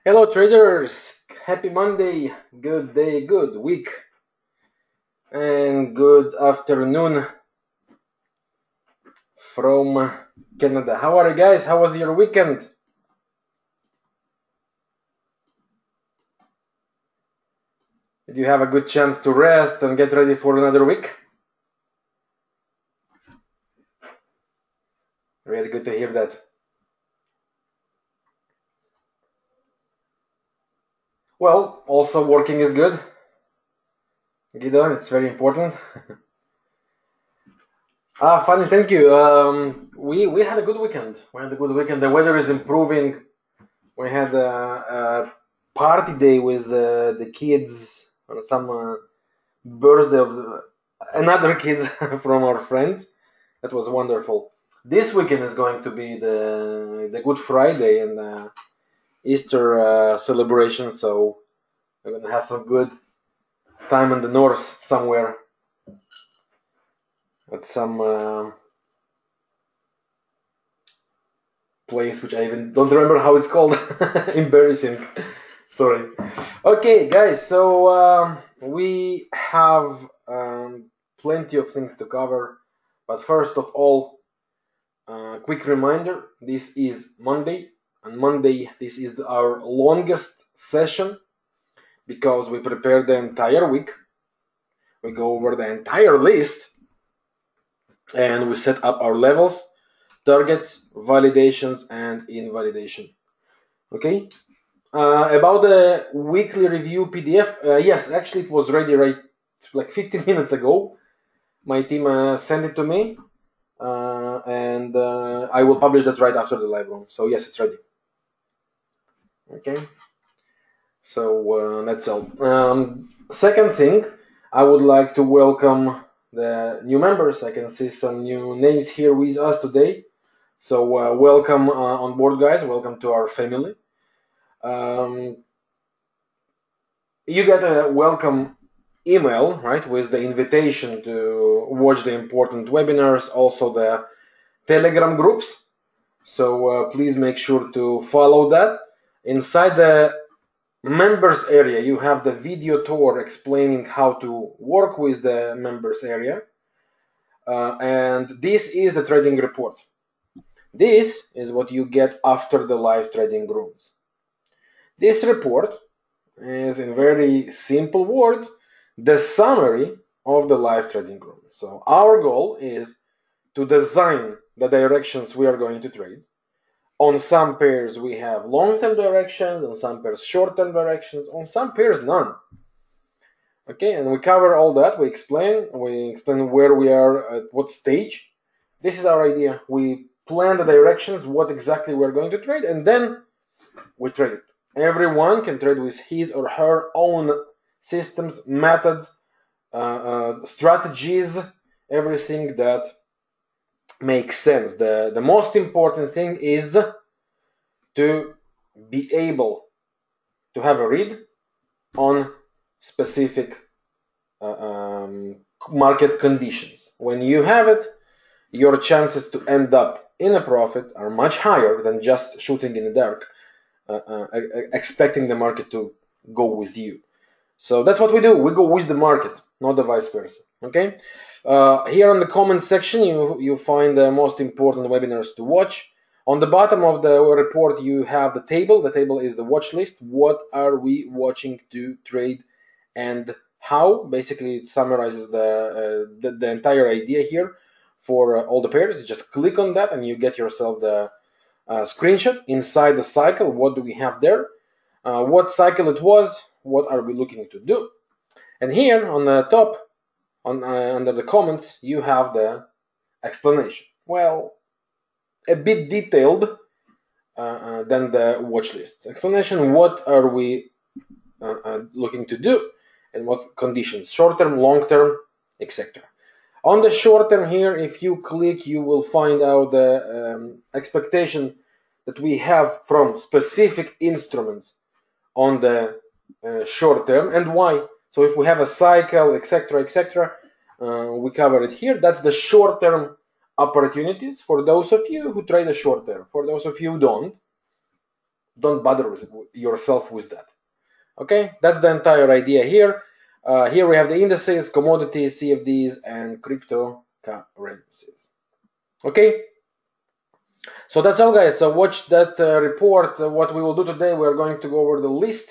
Hello traders, happy Monday, good day, good week, and good afternoon from Canada. How are you guys? How was your weekend? Did you have a good chance to rest and get ready for another week? Very good to hear that. Well, also working is good. Guido, it's very important. Funny, thank you. We had a good weekend. We had a good weekend. The weather is improving. We had a party day with the kids on some birthday of another kids from our friends. That was wonderful. This weekend is going to be the Good Friday and Easter celebration, so we're gonna have some good time in the north somewhere at some place which I even don't remember how it's called. Embarrassing. Sorry. Okay, guys. So we have plenty of things to cover, but first of all, quick reminder: this is Monday, and Monday this is our longest session because we prepare the entire week. We go over the entire list, and we set up our levels, targets, validations, and invalidation. Okay. About the weekly review PDF, yes, actually it was ready right like 15 minutes ago. My team sent it to me, and I will publish that right after the live room. So yes, it's ready. Okay. So that's all. Second thing, I would like to welcome the new members. I can see some new names here with us today. So welcome on board, guys. Welcome to our family. Um, you get a welcome email, right, with the invitation to watch the important webinars, also the Telegram groups. So please make sure to follow that. Inside the members area, you have the video tour explaining how to work with the members area. And this is the trading report. This is what you get after the live trading rooms. This report is, in very simple words, the summary of the live trading room. So our goal is to design the directions we are going to trade. On some pairs we have long-term directions, on some pairs short-term directions, on some pairs none. Okay, and we cover all that. We explain where we are at what stage. This is our idea. We plan the directions, what exactly we're going to trade, and then we trade it. Everyone can trade with his or her own systems, methods, strategies, everything that makes sense. The most important thing is to be able to have a read on specific market conditions. When you have it, your chances to end up in a profit are much higher than just shooting in the dark, expecting the market to go with you. So that's what we do. We go with the market, not the vice versa. Okay. Here on the comment section, you find the most important webinars to watch. On the bottom of the report, you have the table. The table is the watch list. What are we watching to trade, and how? Basically, it summarizes the entire idea here for all the pairs. You just click on that, and you get yourself the screenshot inside the cycle. What do we have there? What cycle it was? What are we looking to do? And here on the top, under the comments, you have the explanation. Well, a bit detailed than the watch list. Explanation: what are we looking to do, and what conditions? Short term, long term, etc. On the short term here, if you click, you will find out the expectation that we have from specific instruments on the short term, and why. So if we have a cycle, etc., we cover it here. That's the short term opportunities for those of you who trade the short term. For those of you who don't, Don't bother yourself with that. Okay, that's the entire idea here. Here we have the indices, commodities, CFDs, and cryptocurrencies. Okay, so that's all, guys. So watch that report. What we will do today, we are going to go over the list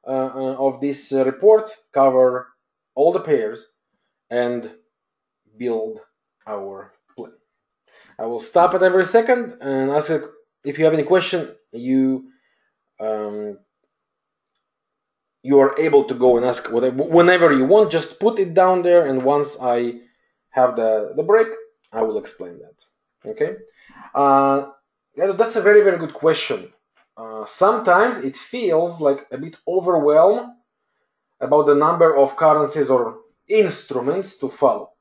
of this report, cover all the pairs, and build our plan. I will stop at every second and ask if you have any question. You are able to go and ask whenever you want. Just put it down there, and once I have the break, I will explain that. Okay. That's a very, very good question. Sometimes it feels like a bit overwhelmed about the number of currencies or instruments to follow.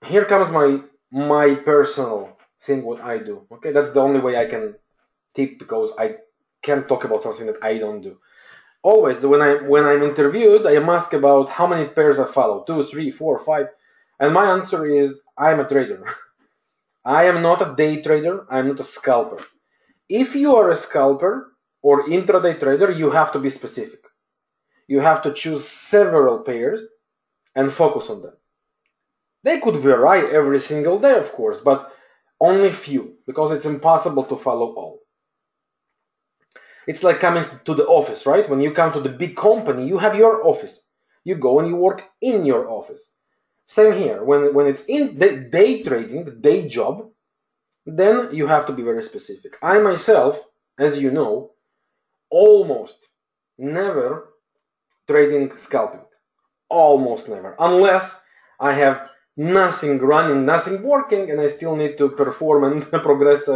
Here comes my personal thing, what I do. Okay, that's the only way I can tip, because I can't talk about something that I don't do. Always when I'm interviewed, I am asked about how many pairs I follow, 2, 3, 4, 5, and my answer is I'm a trader. I am not a day trader. I'm not a scalper. If you are a scalper or intraday trader, you have to be specific. You have to choose several pairs and focus on them. They could vary every single day, of course, but only few, because it's impossible to follow all. It's like coming to the office, right? When you come to the big company, you have your office. You go and you work in your office. Same here. When it's in day trading, day job, then you have to be very specific. I myself, as you know, almost never trading scalping. Almost never. Unless I have nothing running, nothing working, and I still need to perform and progress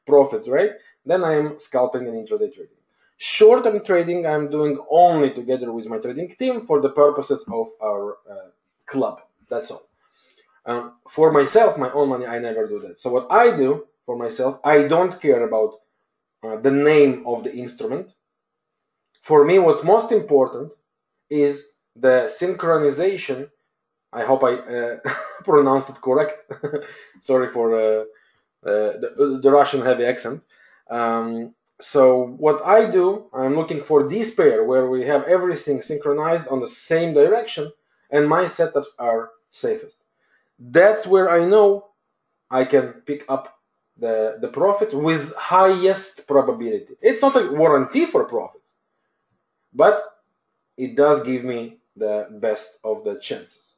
profits, right? Then I'm scalping and intraday trading. Short-term trading I'm doing only together with my trading team for the purposes of our club. That's all. For myself, my own money, I never do that. So what I do for myself, I don't care about the name of the instrument. For me, what's most important is the synchronization. I hope I pronounced it correct. Sorry for the Russian heavy accent. So what I do, I'm looking for this pair where we have everything synchronized on the same direction, and my setups are safest. That's where I know I can pick up the profit with highest probability. It's not a warranty for profits, but it does give me the best of the chances.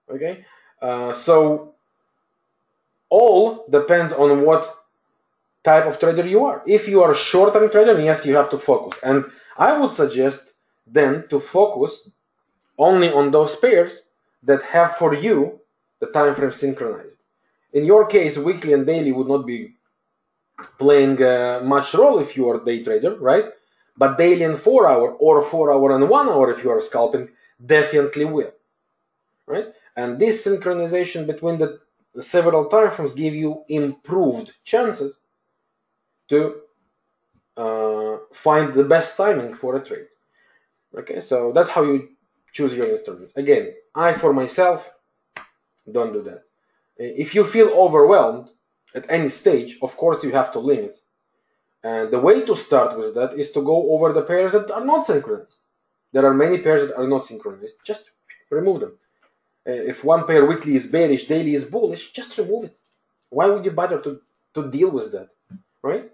Okay, so all depends on what type of trader you are. If you are a short-term trader, yes, you have to focus. And I would suggest then to focus only on those pairs that have for you the time frame synchronized. In your case, weekly and daily would not be playing much role if you are a day trader, right? But daily and 4 hour, or 4 hour and 1 hour if you are scalping, definitely will, right? And this synchronization between the several time frames give you improved chances to find the best timing for a trade. Okay, so that's how you choose your instruments. Again, I for myself don't do that. If you feel overwhelmed at any stage, of course you have to limit. And the way to start with that is to go over the pairs that are not synchronized. There are many pairs that are not synchronized. Just remove them. If one pair weekly is bearish, daily is bullish, just remove it. Why would you bother to deal with that, right?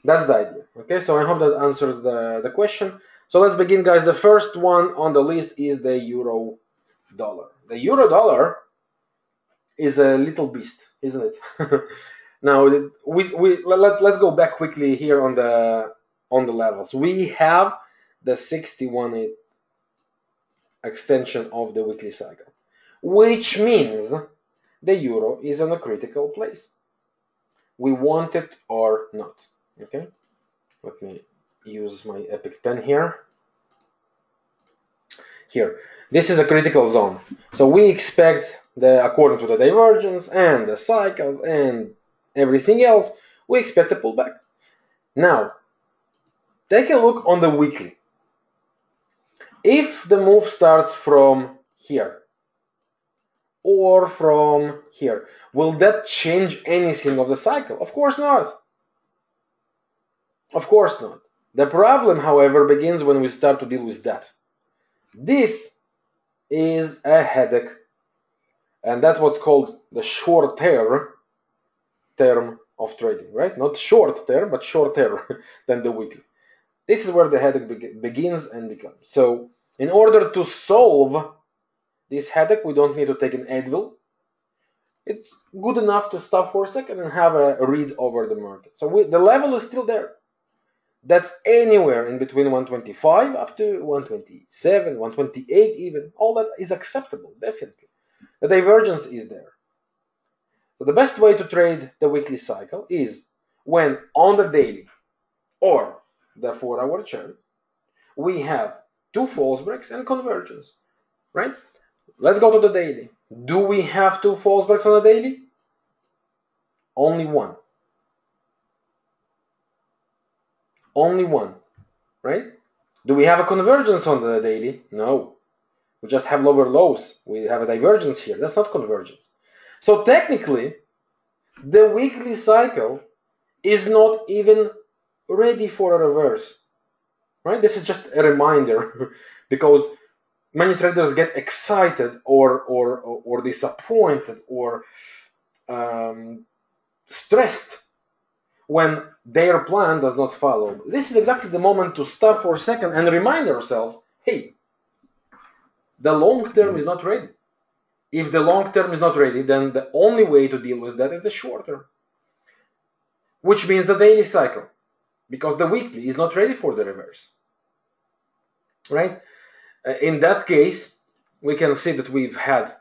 That's the idea. Okay, so I hope that answers the question. So let's begin, guys. The first one on the list is the euro dollar. The euro dollar is a little beast, isn't it? Now, let's go back quickly here on the levels. We have the 61 extension of the weekly cycle, which means the euro is in a critical place. We want it or not. Okay, let me use my epic pen here. Here, this is a critical zone. So we expect according to the divergence and the cycles and everything else, we expect a pullback. Now, take a look on the weekly. If the move starts from here or from here, will that change anything of the cycle? Of course not. Of course not. The problem, however, begins when we start to deal with that. This is a headache, and that's what's called the short-term term of trading, right? Not short term, but shorter than the weekly. This is where the headache begins and becomes. So in order to solve this headache, we don't need to take an Advil. It's good enough to stop for a second and have a read over the market. So the level is still there. That's anywhere in between 125 up to 127, 128 even. All that is acceptable, definitely. The divergence is there. So the best way to trade the weekly cycle is when on the daily or the 4-hour chart, we have two false breaks and convergence, right? Let's go to the daily. Do we have two false breaks on the daily? Only one. Only one, right? Do we have a convergence on the daily? No. We just have lower lows. We have a divergence here. That's not convergence. So technically, the weekly cycle is not even ready for a reverse, right? This is just a reminder because many traders get excited or disappointed or stressed when their plan does not follow. This is exactly the moment to stop for a second and remind ourselves, hey, the long term is not ready. If the long term is not ready, then the only way to deal with that is the short term, which means the daily cycle, because the weekly is not ready for the reverse, right? In that case, we can see that we've had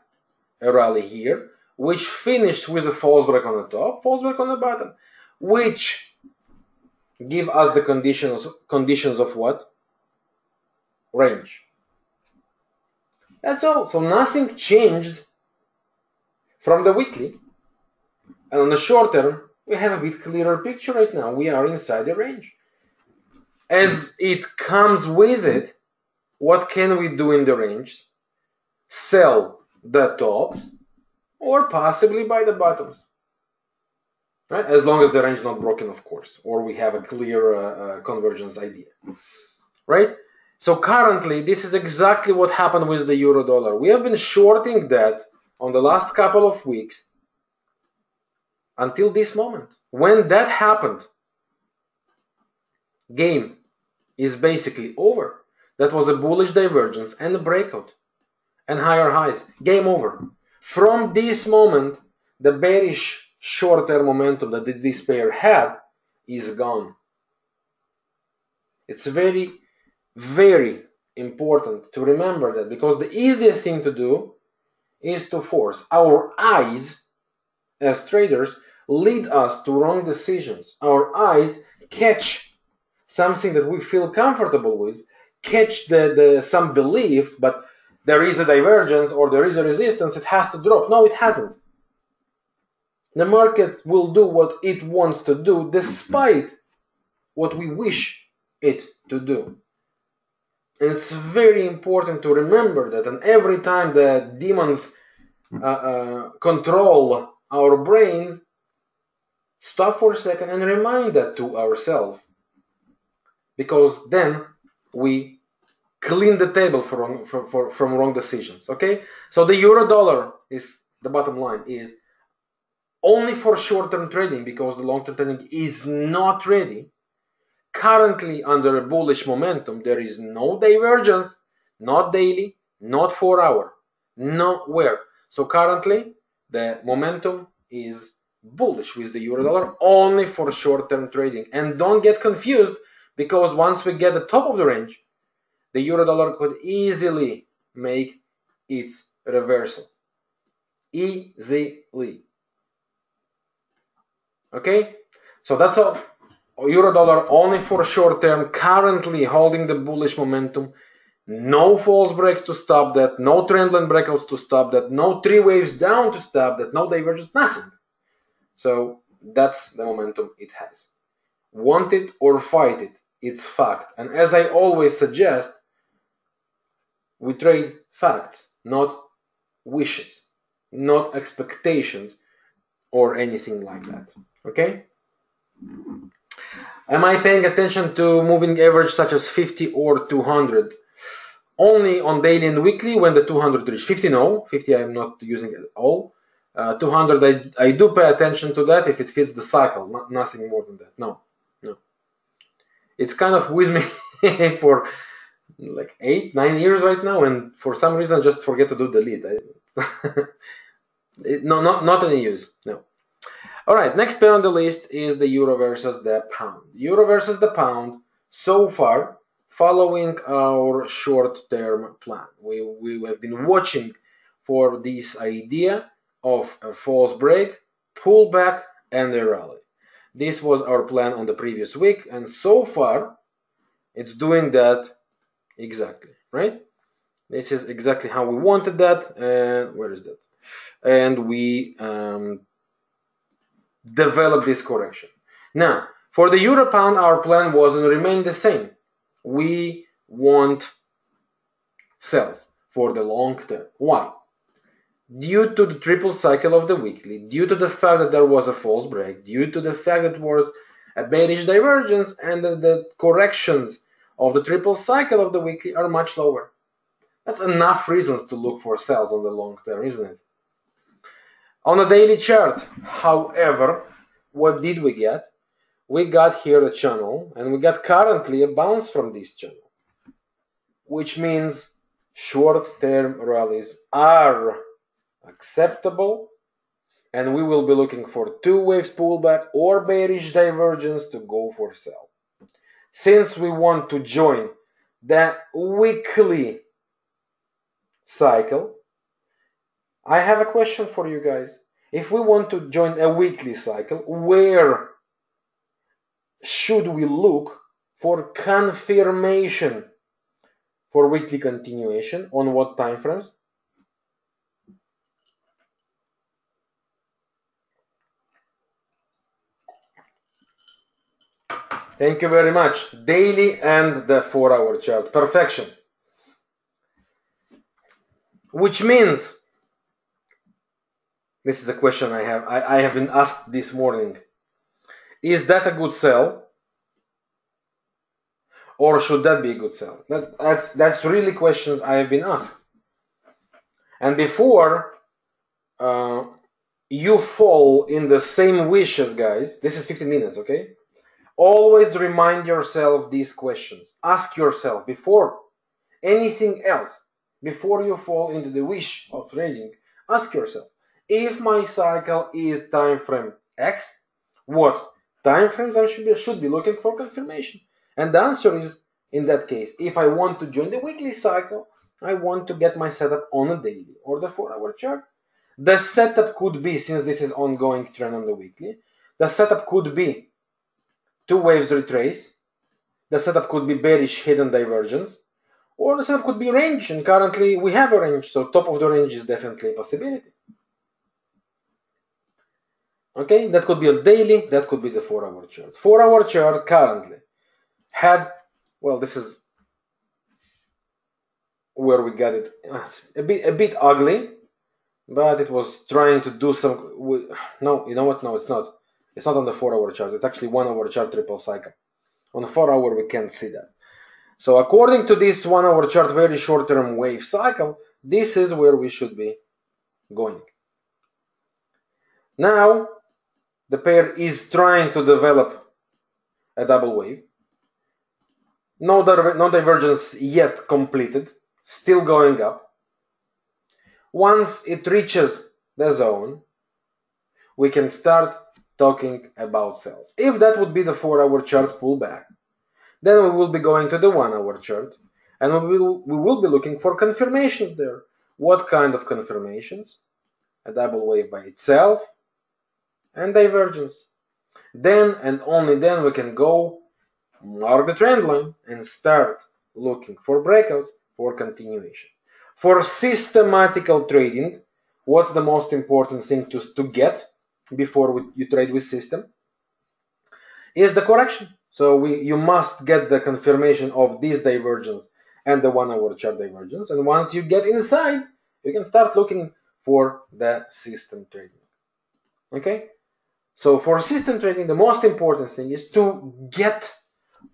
a rally here, which finished with a false break on the top, false break on the bottom, which give us the conditions of what? Range. That's all. So nothing changed from the weekly. And on the short term, we have a bit clearer picture right now. We are inside the range. As it comes with it, what can we do in the range? Sell the tops or possibly buy the bottoms. Right? As long as the range is not broken, of course, or we have a clear convergence idea. Right? So currently, this is exactly what happened with the euro dollar. We have been shorting that on the last couple of weeks until this moment. When that happened, game is basically over. That was a bullish divergence and a breakout and higher highs. Game over. From this moment, the bearish short-term momentum that this pair had is gone. It's very, very important to remember that, because the easiest thing to do is to force our eyes as traders lead us to wrong decisions. Our eyes catch something that we feel comfortable with, catch some belief, but there is a divergence or there is a resistance, it has to drop. No, it hasn't. The market will do what it wants to do despite what we wish it to do. And it's very important to remember that, and every time the demons control our brain, stop for a second and remind that to ourselves, because then we clean the table from wrong decisions. Okay, so the euro dollar is the bottom line, is only for short-term trading, because the long-term trading is not ready. Currently under a bullish momentum, there is no divergence, not daily, not 4-hour, nowhere. So currently the momentum is bullish with the euro dollar only for short-term trading. And don't get confused, because once we get the top of the range, the euro dollar could easily make its reversal. Easily. Okay, so that's all. Euro dollar only for short term, currently holding the bullish momentum. No false breaks to stop that, no trendline breakouts to stop that, no 3 waves down to stop that, no divergence, nothing. So that's the momentum it has. Want it or fight it, it's fact. And as I always suggest, we trade facts, not wishes, not expectations or anything like that. Okay? Am I paying attention to moving average such as 50 or 200? Only on daily and weekly when the 200 reach. 50 no, 50 I'm not using at all. 200 I do pay attention to that if it fits the cycle, nothing more than that. No. It's kind of with me for like 8-9 years right now, and for some reason I just forget to do delete. No, not any use. No. All right, next pair on the list is the euro versus the pound. Euro versus the pound, so far, following our short-term plan. We have been watching for this idea of a false break, pullback, and a rally. This was our plan on the previous week, and so far, it's doing that exactly, right? This is exactly how we wanted that, and where is that? And we develop this correction. Now, for the euro pound, our plan was and remain the same. We want sells for the long term. Why? Due to the triple cycle of the weekly, due to the fact that there was a false break, due to the fact that it was a bearish divergence, and that the corrections of the triple cycle of the weekly are much lower. That's enough reasons to look for sells on the long term, isn't it? On a daily chart, however, what did we get? We got here a channel, and we got currently a bounce from this channel, which means short-term rallies are acceptable, and we will be looking for two waves pullback or bearish divergence to go for sell. Since we want to join the weekly cycle, I have a question for you guys. If we want to join a weekly cycle, where should we look for confirmation for weekly continuation? On what time frames? Thank you very much. Daily and the 4-hour chart. Perfection. Which means, this is a question I have been asked this morning. Is that a good sell? Or should that be a good sell? That's really questions I have been asked. And before you fall in the same wishes, guys, this is 15 minutes, okay? Always remind yourself these questions. Ask yourself before anything else, before you fall into the wish of trading, ask yourself, if my cycle is time frame X, what time frames I should be looking for confirmation? And the answer is, in that case, if I want to join the weekly cycle, I want to get my setup on a daily or the 4-hour chart. The setup could be, since this is ongoing trend on the weekly, the setup could be two waves retrace, the setup could be bearish hidden divergence, or the setup could be range, and currently we have a range, so top of the range is definitely a possibility. Okay, that could be a daily, that could be the 4-hour chart. 4-hour chart currently had, well, this is where we got it a bit ugly, but it was trying to do some, no, you know what, no, it's not. It's not on the 4-hour chart, it's actually 1-hour chart triple cycle. On the 4-hour we can't see that. So according to this 1-hour chart, very short-term wave cycle, this is where we should be going. Now, the pair is trying to develop a double wave. No divergence yet completed, still going up. Once it reaches the zone, we can start talking about sells. If that would be the 4-hour chart pullback, then we will be going to the 1-hour chart, and we will be looking for confirmations there. What kind of confirmations? A double wave by itself and divergence. Then and only then we can go mark the trend line and start looking for breakouts for continuation. For systematical trading, what's the most important thing to get before you trade with system? Is the correction. So you must get the confirmation of this divergence and the 1-hour chart divergence. And once you get inside, you can start looking for the system trading. Okay? So for system trading, the most important thing is to get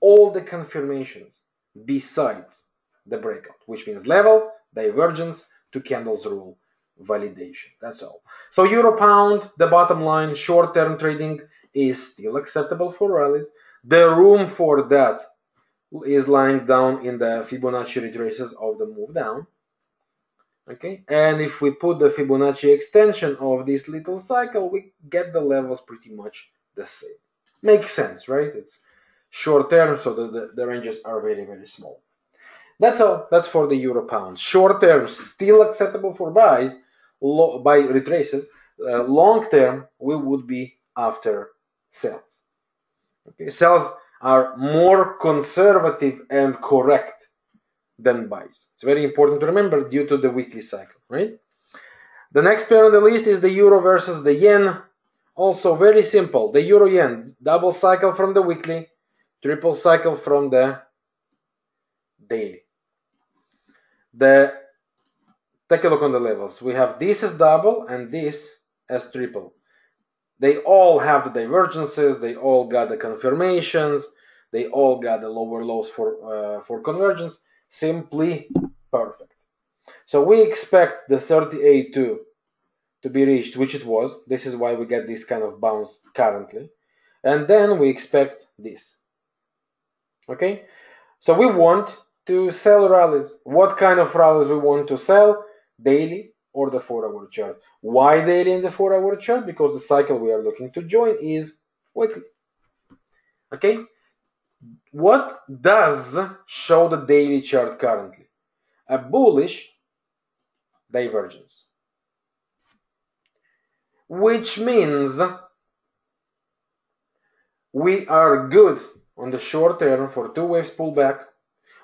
all the confirmations besides the breakout, which means levels, divergence, two candles rule, validation. That's all. So euro pound, the bottom line, short-term trading is still acceptable for rallies. The room for that is lying down in the Fibonacci retraces of the move down. Okay, and if we put the Fibonacci extension of this little cycle, we get the levels pretty much the same. Makes sense, right? It's short term, so the ranges are very, very small. That's all. That's for the euro pound. Short term still acceptable for buys, buy retraces. Long term, we would be after sells. Okay, sells are more conservative and correct than buys. It's very important to remember due to the weekly cycle, right? The next pair on the list is the euro versus the yen. Also very simple. The euro yen, double cycle from the weekly, triple cycle from the daily. Take a look on the levels. We have this as double and this as triple. They all have the divergences. They all got the confirmations. They all got the lower lows for convergence. Simply perfect. So we expect the 38.2 to be reached, which it was. This is why we get this kind of bounce currently. And then we expect this. Okay? So we want to sell rallies. What kind of rallies we want to sell? Daily or the 4-hour chart. Why daily in the 4-hour chart? Because the cycle we are looking to join is weekly. Okay? What does show the daily chart currently? A bullish divergence. Which means we are good on the short term for two waves pullback.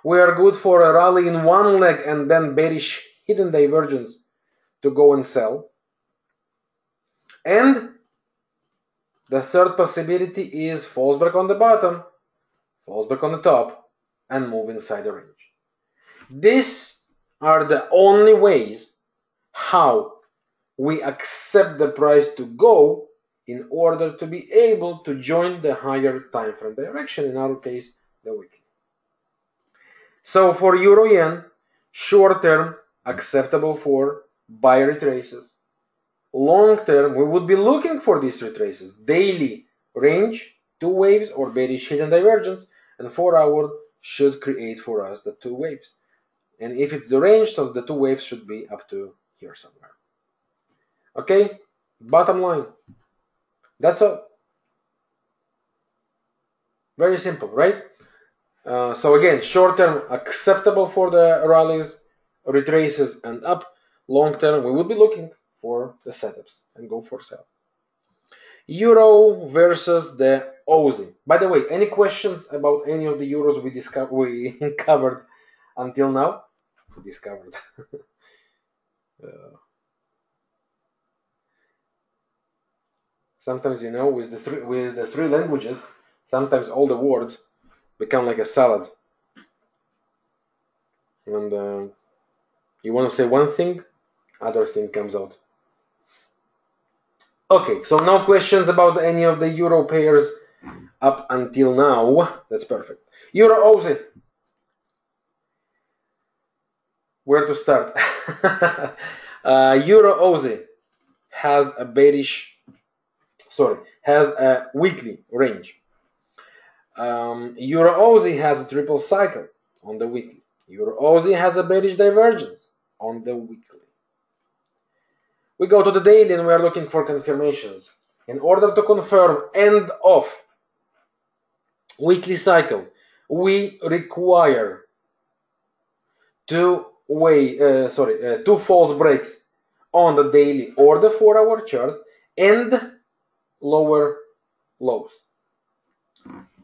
We are good for a rally in one leg and then bearish hidden divergence to go and sell. And the third possibility is falls back on the bottom, falls back on the top, and move inside the range. These are the only ways how we accept the price to go in order to be able to join the higher time frame direction, in our case, the weekly. So for euro yen, short term acceptable for buy retraces. Long term, we would be looking for these retraces. Daily range, two waves or bearish hidden divergence, and 4-hour should create for us the two waves. And if it's the range, so the two waves should be up to here somewhere. Okay, bottom line. That's all. Very simple, right? So again, short term acceptable for the rallies, retraces, and up. Long term, we will be looking for the setups and go for sell. Euro versus the Aussie. By the way, any questions about any of the euros we covered until now? Discovered. Sometimes, you know, with the three languages, sometimes all the words become like a salad. And you want to say one thing, other thing comes out. Okay, so no questions about any of the euro pairs up until now. That's perfect. Euro Aussie. Where to start? Euro Aussie has a weekly range. Euro Aussie has a triple cycle on the weekly. Euro Aussie has a bearish divergence on the weekly. We go to the daily and we are looking for confirmations. In order to confirm end of weekly cycle, we require two false breaks on the daily or the 4-hour chart and lower lows.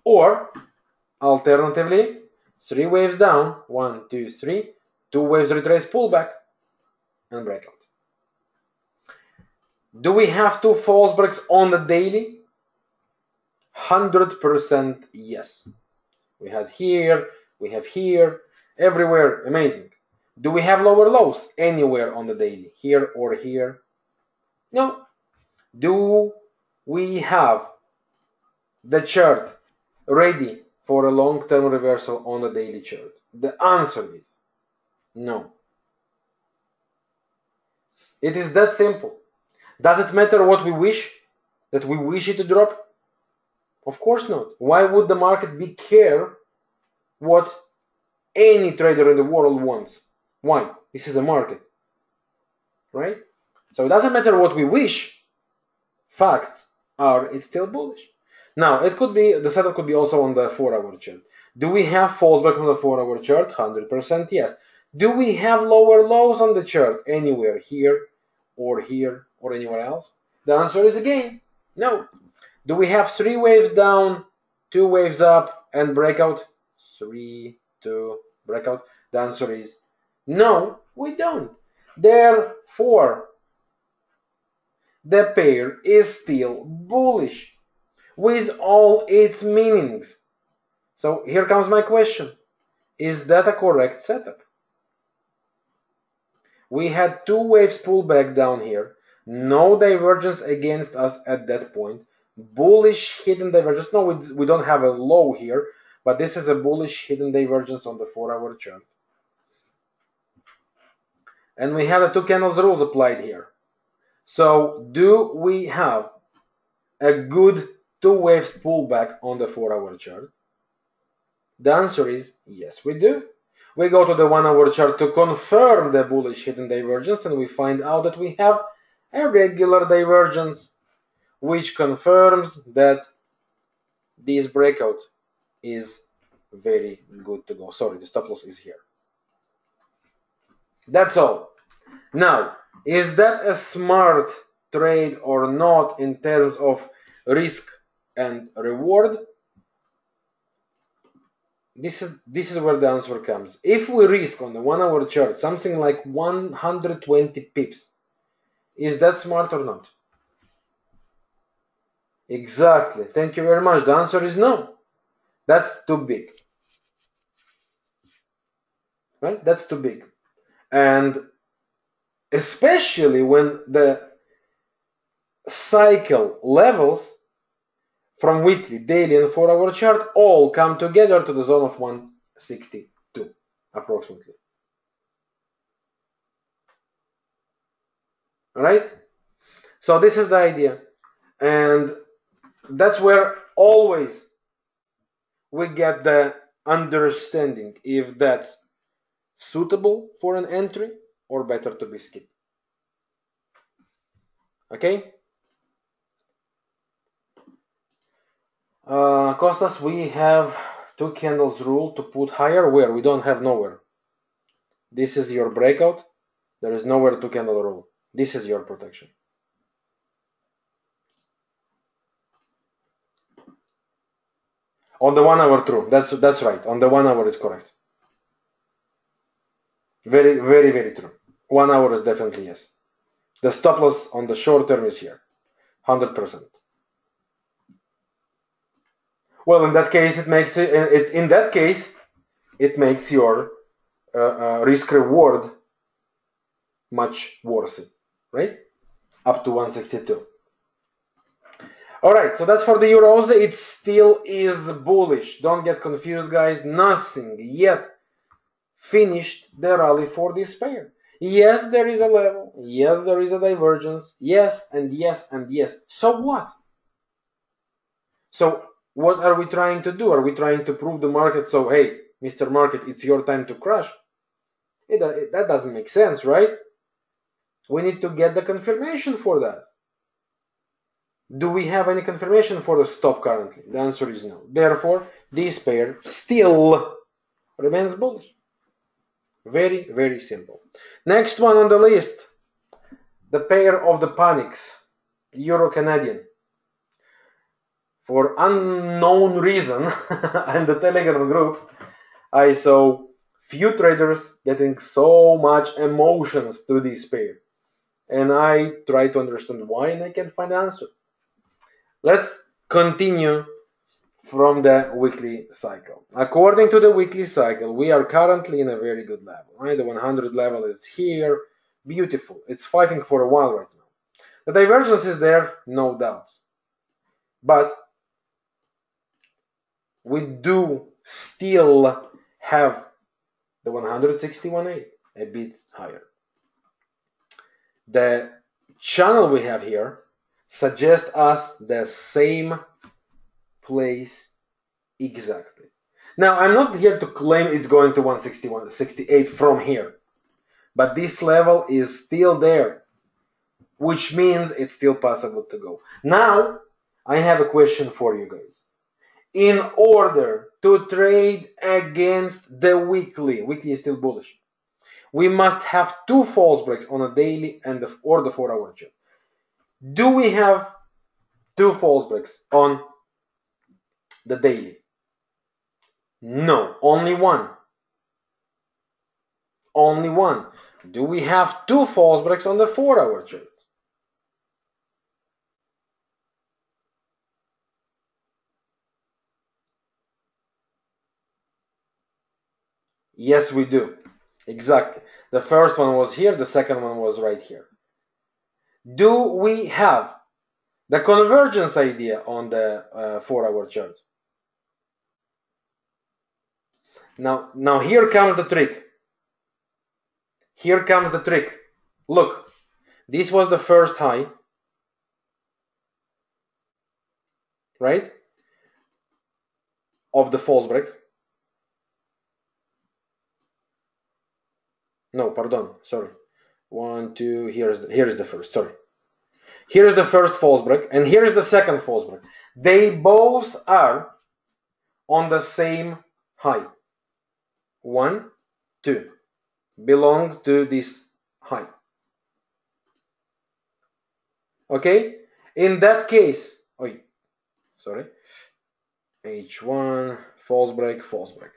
Or alternatively, three waves down, 1, 2, 3, two waves retrace pullback and breakout. Do we have two false breaks on the daily? 100% yes. We have here, everywhere, amazing. Do we have lower lows anywhere on the daily, here or here? No. Do we have the chart ready for a long-term reversal on the daily chart? The answer is no. It is that simple. Does it matter what we wish? That we wish it to drop? Of course not. Why would the market be care what any trader in the world wants? Why? This is a market, right? So it doesn't matter what we wish. Facts are it's still bullish. Now it could be the setup could be also on the 4-hour chart. Do we have fallback on the 4-hour chart? 100% yes. Do we have lower lows on the chart anywhere here or anywhere else? The answer is again no. Do we have 3 waves down, 2 waves up, and breakout? 3, 2, breakout? The answer is no, we don't. Therefore, the pair is still bullish with all its meanings. So here comes my question. Is that a correct setup? We had 2 waves pull back down here. No divergence against us at that point. Bullish hidden divergence. No, we don't have a low here, but this is a bullish hidden divergence on the 4-hour chart. And we have the 2 candles rules applied here. So do we have a good 2 waves pullback on the 4-hour chart? The answer is yes, we do. We go to the 1-hour chart to confirm the bullish hidden divergence, and we find out that we have a regular divergence, which confirms that this breakout is very good to go. Sorry, the stop loss is here. That's all. Now, is that a smart trade or not in terms of risk and reward? This is where the answer comes. If we risk on the 1-hour chart something like 120 pips, is that smart or not? Exactly. Thank you very much. The answer is no. That's too big. Right? That's too big. And especially when the cycle levels from weekly, daily, and 4-hour chart all come together to the zone of 162 approximately. Right? So this is the idea. And that's where always we get the understanding if that's suitable for an entry or better to be skipped. Okay? Costas, we have 2 candles rule to put higher. Where? We don't have nowhere. This is your breakout. There is nowhere 2 candle rule. This is your protection. On the 1-hour, true. That's right. On the 1-hour, it's correct. Very, very, very true. 1-hour is definitely yes. The stop loss on the short term is here, 100%. Well, in that case, it makes it makes your risk reward much worse, right? Up to 162. All right, so that's for the euros. It still is bullish. Don't get confused, guys. Nothing yet finished the rally for this pair. Yes, there is a level. Yes, there is a divergence. Yes, and yes, and yes. So what? So what are we trying to do? Are we trying to prove the market? So, hey, Mr. Market, it's your time to crash. That doesn't make sense, right? We need to get the confirmation for that. Do we have any confirmation for the stop currently? The answer is no. Therefore, this pair still remains bullish. Very, very simple. Next one on the list, the pair of the panics, Euro-Canadian. For unknown reason, in the Telegram groups, I saw few traders getting so much emotions to this pair. And I try to understand why, and I can't find the answer. Let's continue from the weekly cycle. According to the weekly cycle, we are currently in a very good level, right? The 100 level is here, beautiful. It's fighting for a while right now. The divergence is there, no doubts. but we do still have the 161.8 a bit higher. The channel we have here suggests us the same place exactly. Now, I'm not here to claim it's going to 161.68 from here, but this level is still there, which means it's still possible to go. Now, I have a question for you guys. In order to trade against the weekly is still bullish, we must have two false breaks on a daily and or the 4-hour chart. Do we have two false breaks on the daily? No, only one. Only one. Do we have two false breaks on the 4-hour chart? Yes, we do. Exactly. The first one was here, the second one was right here. Do we have the convergence idea on the 4-hour chart? Now here comes the trick. Here comes the trick. Look, this was the first high, right, of the false break. No, pardon, sorry. 1, 2, here is the first, sorry. Here is the first false break, and here is the second false break. They both are on the same high. 1, 2 belongs to this high. Okay? In that case, H1, false break, false break.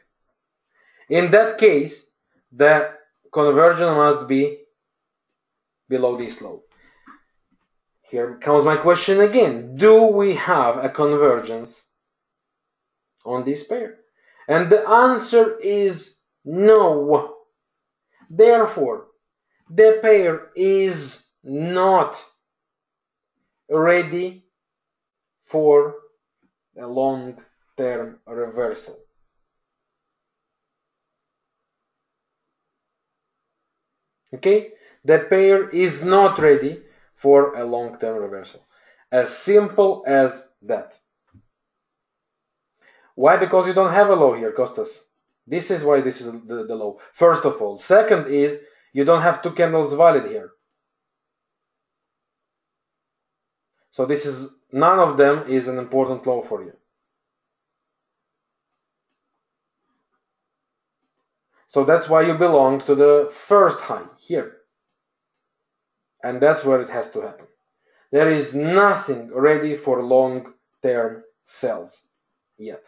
In that case, the conversion must be below this low. Here comes my question again. Do we have a convergence on this pair? And the answer is no. Therefore, the pair is not ready for a long-term reversal. Okay? The pair is not ready for a long-term reversal. As simple as that. Why? Because you don't have a low here, Costas. This is why this is the low. First of all. Second is, you don't have two candles valid here. So this is, none of them is an important low for you. So that's why you belong to the first high here. And that's where it has to happen. There is nothing ready for long-term sells yet.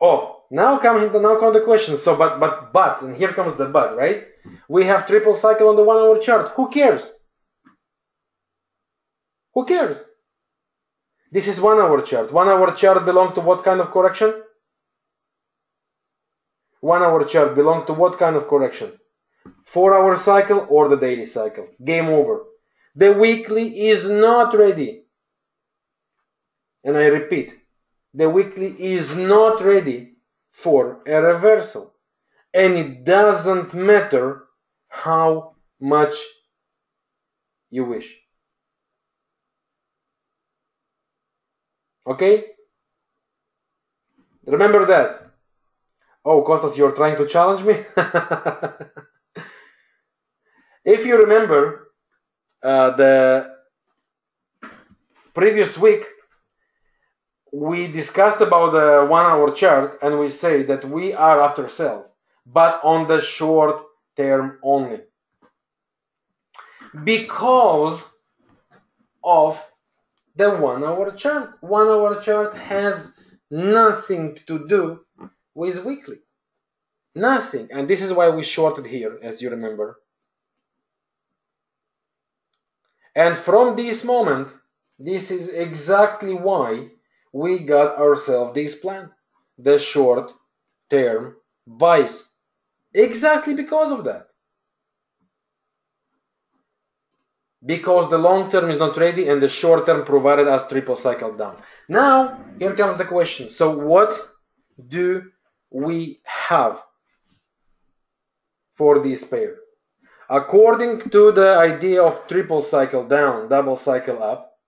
Oh, now come the question. So, but, and here comes the but, right? We have triple cycle on the 1-hour chart. Who cares? Who cares? This is 1-hour chart. 1-hour chart belong to what kind of correction? 1-hour chart belong to what kind of correction? 4-hour cycle or the daily cycle? Game over. The weekly is not ready. And I repeat, the weekly is not ready for a reversal. And it doesn't matter how much you wish. Okay? Remember that. Oh, Kostas, you're trying to challenge me? If you remember, the previous week, we discussed about the 1-hour chart and we say that we are after sales, but on the short term only. Because of the 1-hour chart. 1-hour chart has nothing to do with weekly. Nothing. And this is why we shorted here, as you remember. And from this moment, this is exactly why we got ourselves this plan, the short-term buys. Exactly because of that. because the long term is not ready and the short term provided us triple cycle down. Now, here comes the question. So what do we have for this pair? According to the idea of triple cycle down, double cycle up,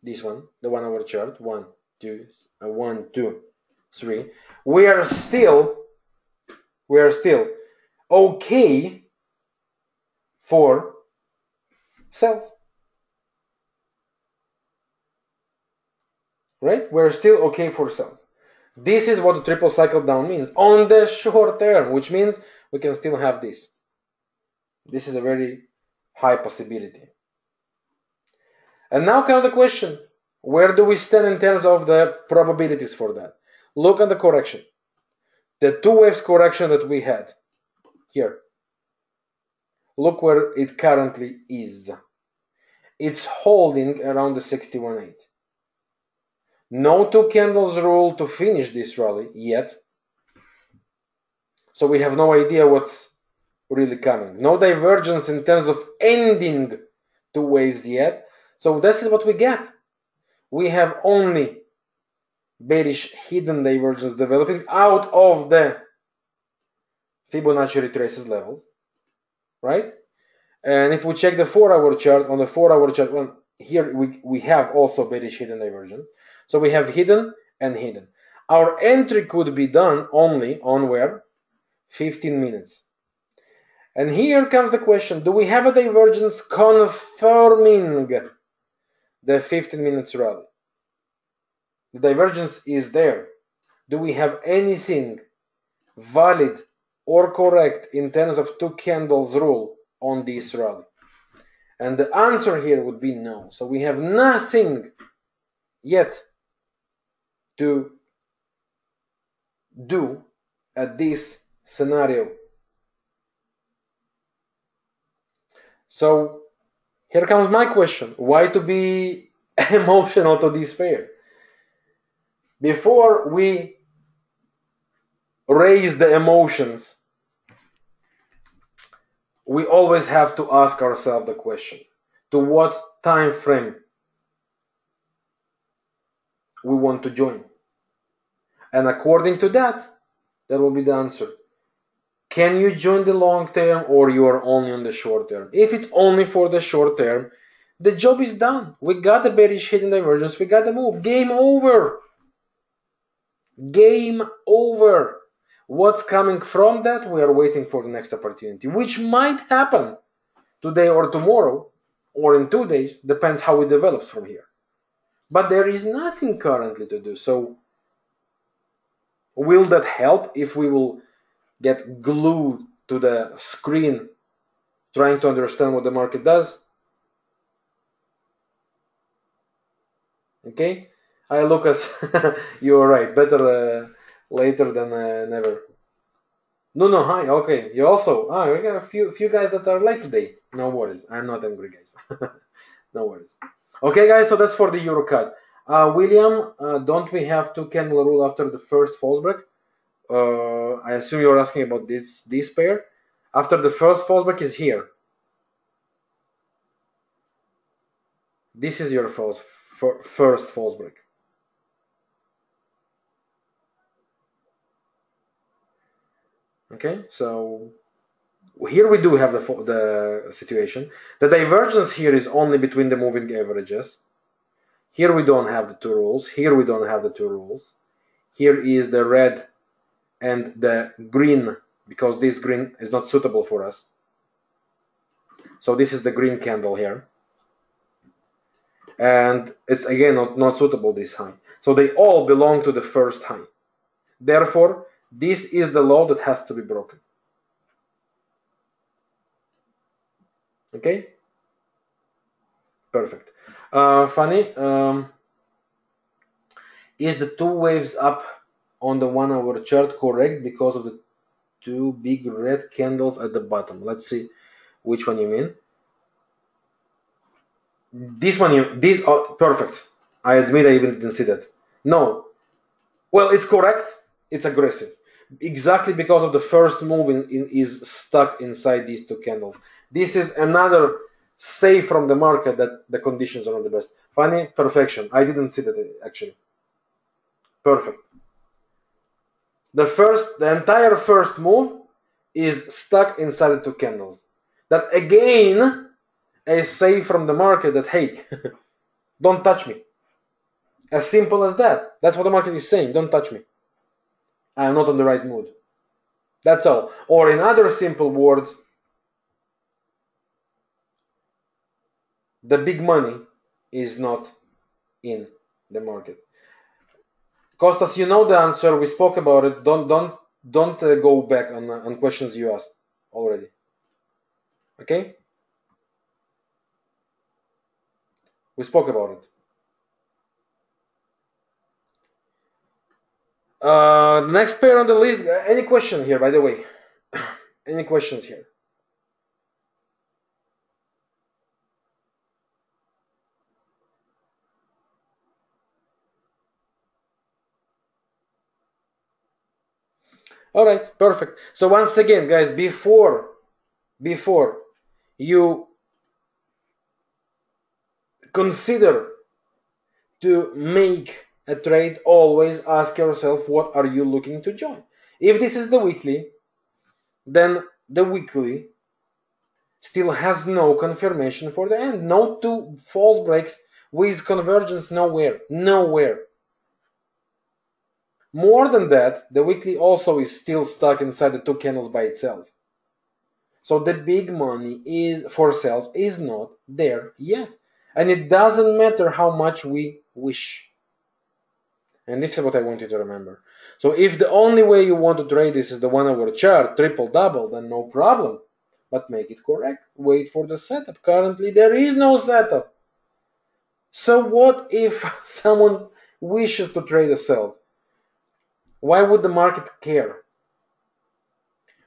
this one, the 1 hour chart, 1, 2, 3, we are still okay for sells. Right? We're still okay for sells. This is what the triple cycle down means on the short term, which means we can still have this. This is a very high possibility. And now comes the question, where do we stand in terms of the probabilities for that? Look at the correction. The two waves correction that we had here. Look where it currently is. It's holding around the 61.8. No two candles rule to finish this rally yet. So we have no idea what's really coming. No divergence in terms of ending two waves yet. So this is what we get. We have only bearish hidden divergence developing out of the Fibonacci retraces levels, right? And if we check the 4 hour chart, on the 4 hour chart, well, here we have also bearish hidden divergence. So we have hidden and hidden. Our entry could be done only on where? 15 minutes. And here comes the question, do we have a divergence confirming the 15 minutes rally? The divergence is there. Do we have anything valid or correct in terms of two candles rule on this rally? And the answer here would be no. So we have nothing yet to do at this scenario. So here comes my question. Why to be emotional to this pair? Before we raise the emotions, we always have to ask ourselves the question, to what time frame we want to join. And according to that, that will be the answer. Can you join the long term or you are only on the short term? If it's only for the short term, the job is done. We got the bearish hidden divergence, we got the move. Game over. Game over. What's coming from that? We are waiting for the next opportunity, which might happen today or tomorrow or in 2 days, depends how it develops from here. But there is nothing currently to do. So will that help if we will get glued to the screen trying to understand what the market does? Okay? Hi Lucas, you're right. Better later than never. No, hi. Okay, you also. We got a few guys that are late today. No worries. I'm not angry, guys. No worries. Okay, guys. So that's for the EuroCAD. William, don't we have two candle rule after the first false break? I assume you're asking about this pair. After the first false break is here. This is your first false break. Okay, so here we do have the situation. The divergence here is only between the moving averages. Here we don't have the two rules. Here we don't have the two rules. Here is the red and the green, because this green is not suitable for us. So this is the green candle here. And it's again not suitable, this high. So they all belong to the first high. Therefore, this is the law that has to be broken. Okay? Perfect. Funny. Is the two waves up on the 1 hour chart correct because of the two big red candles at the bottom? Let's see which one you mean. This one, perfect. I admit I even didn't see that. No. Well, it's correct. It's aggressive. Exactly because of the first move is stuck inside these two candles. This is another say from the market that the conditions are not the best. Funny, perfection. I didn't see that actually. Perfect. The entire first move is stuck inside the two candles. That again, a say from the market that, hey, don't touch me. As simple as that. That's what the market is saying. Don't touch me. I am not in the right mood. That's all. Or in other simple words, the big money is not in the market. Kostas, you know the answer. We spoke about it. Don't go back on questions you asked already. Okay? We spoke about it. The next pair on the list. Any question here, by the way? Any questions here? All right, perfect. So once again, guys, before you consider to make a trade, always ask yourself, what are you looking to join? If this is the weekly, then the weekly still has no confirmation for the end. No two false breaks with convergence, nowhere. More than that, the weekly also is still stuck inside the two candles by itself. So the big money is for sales is not there yet. And it doesn't matter how much we wish. And this is what I want you to remember. So if the only way you want to trade this is the 1 hour chart, triple double, then no problem. But make it correct. Wait for the setup. Currently there is no setup. So what if someone wishes to trade the sales? Why would the market care?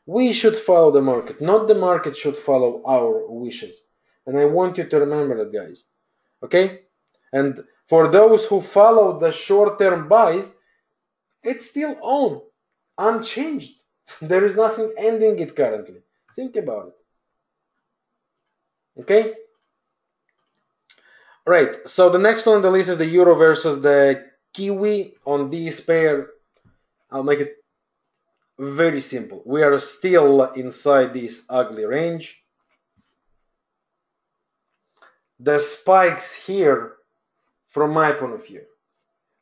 We should follow the market, not the market should follow our wishes. And I want you to remember that, guys. Okay? And for those who follow the short-term buys, it's still on, unchanged. There is nothing ending it currently. Think about it. Okay? Right, so the next one on the list is the euro versus the kiwi. On this pair, I'll make it very simple. We are still inside this ugly range. The spikes here, from my point of view,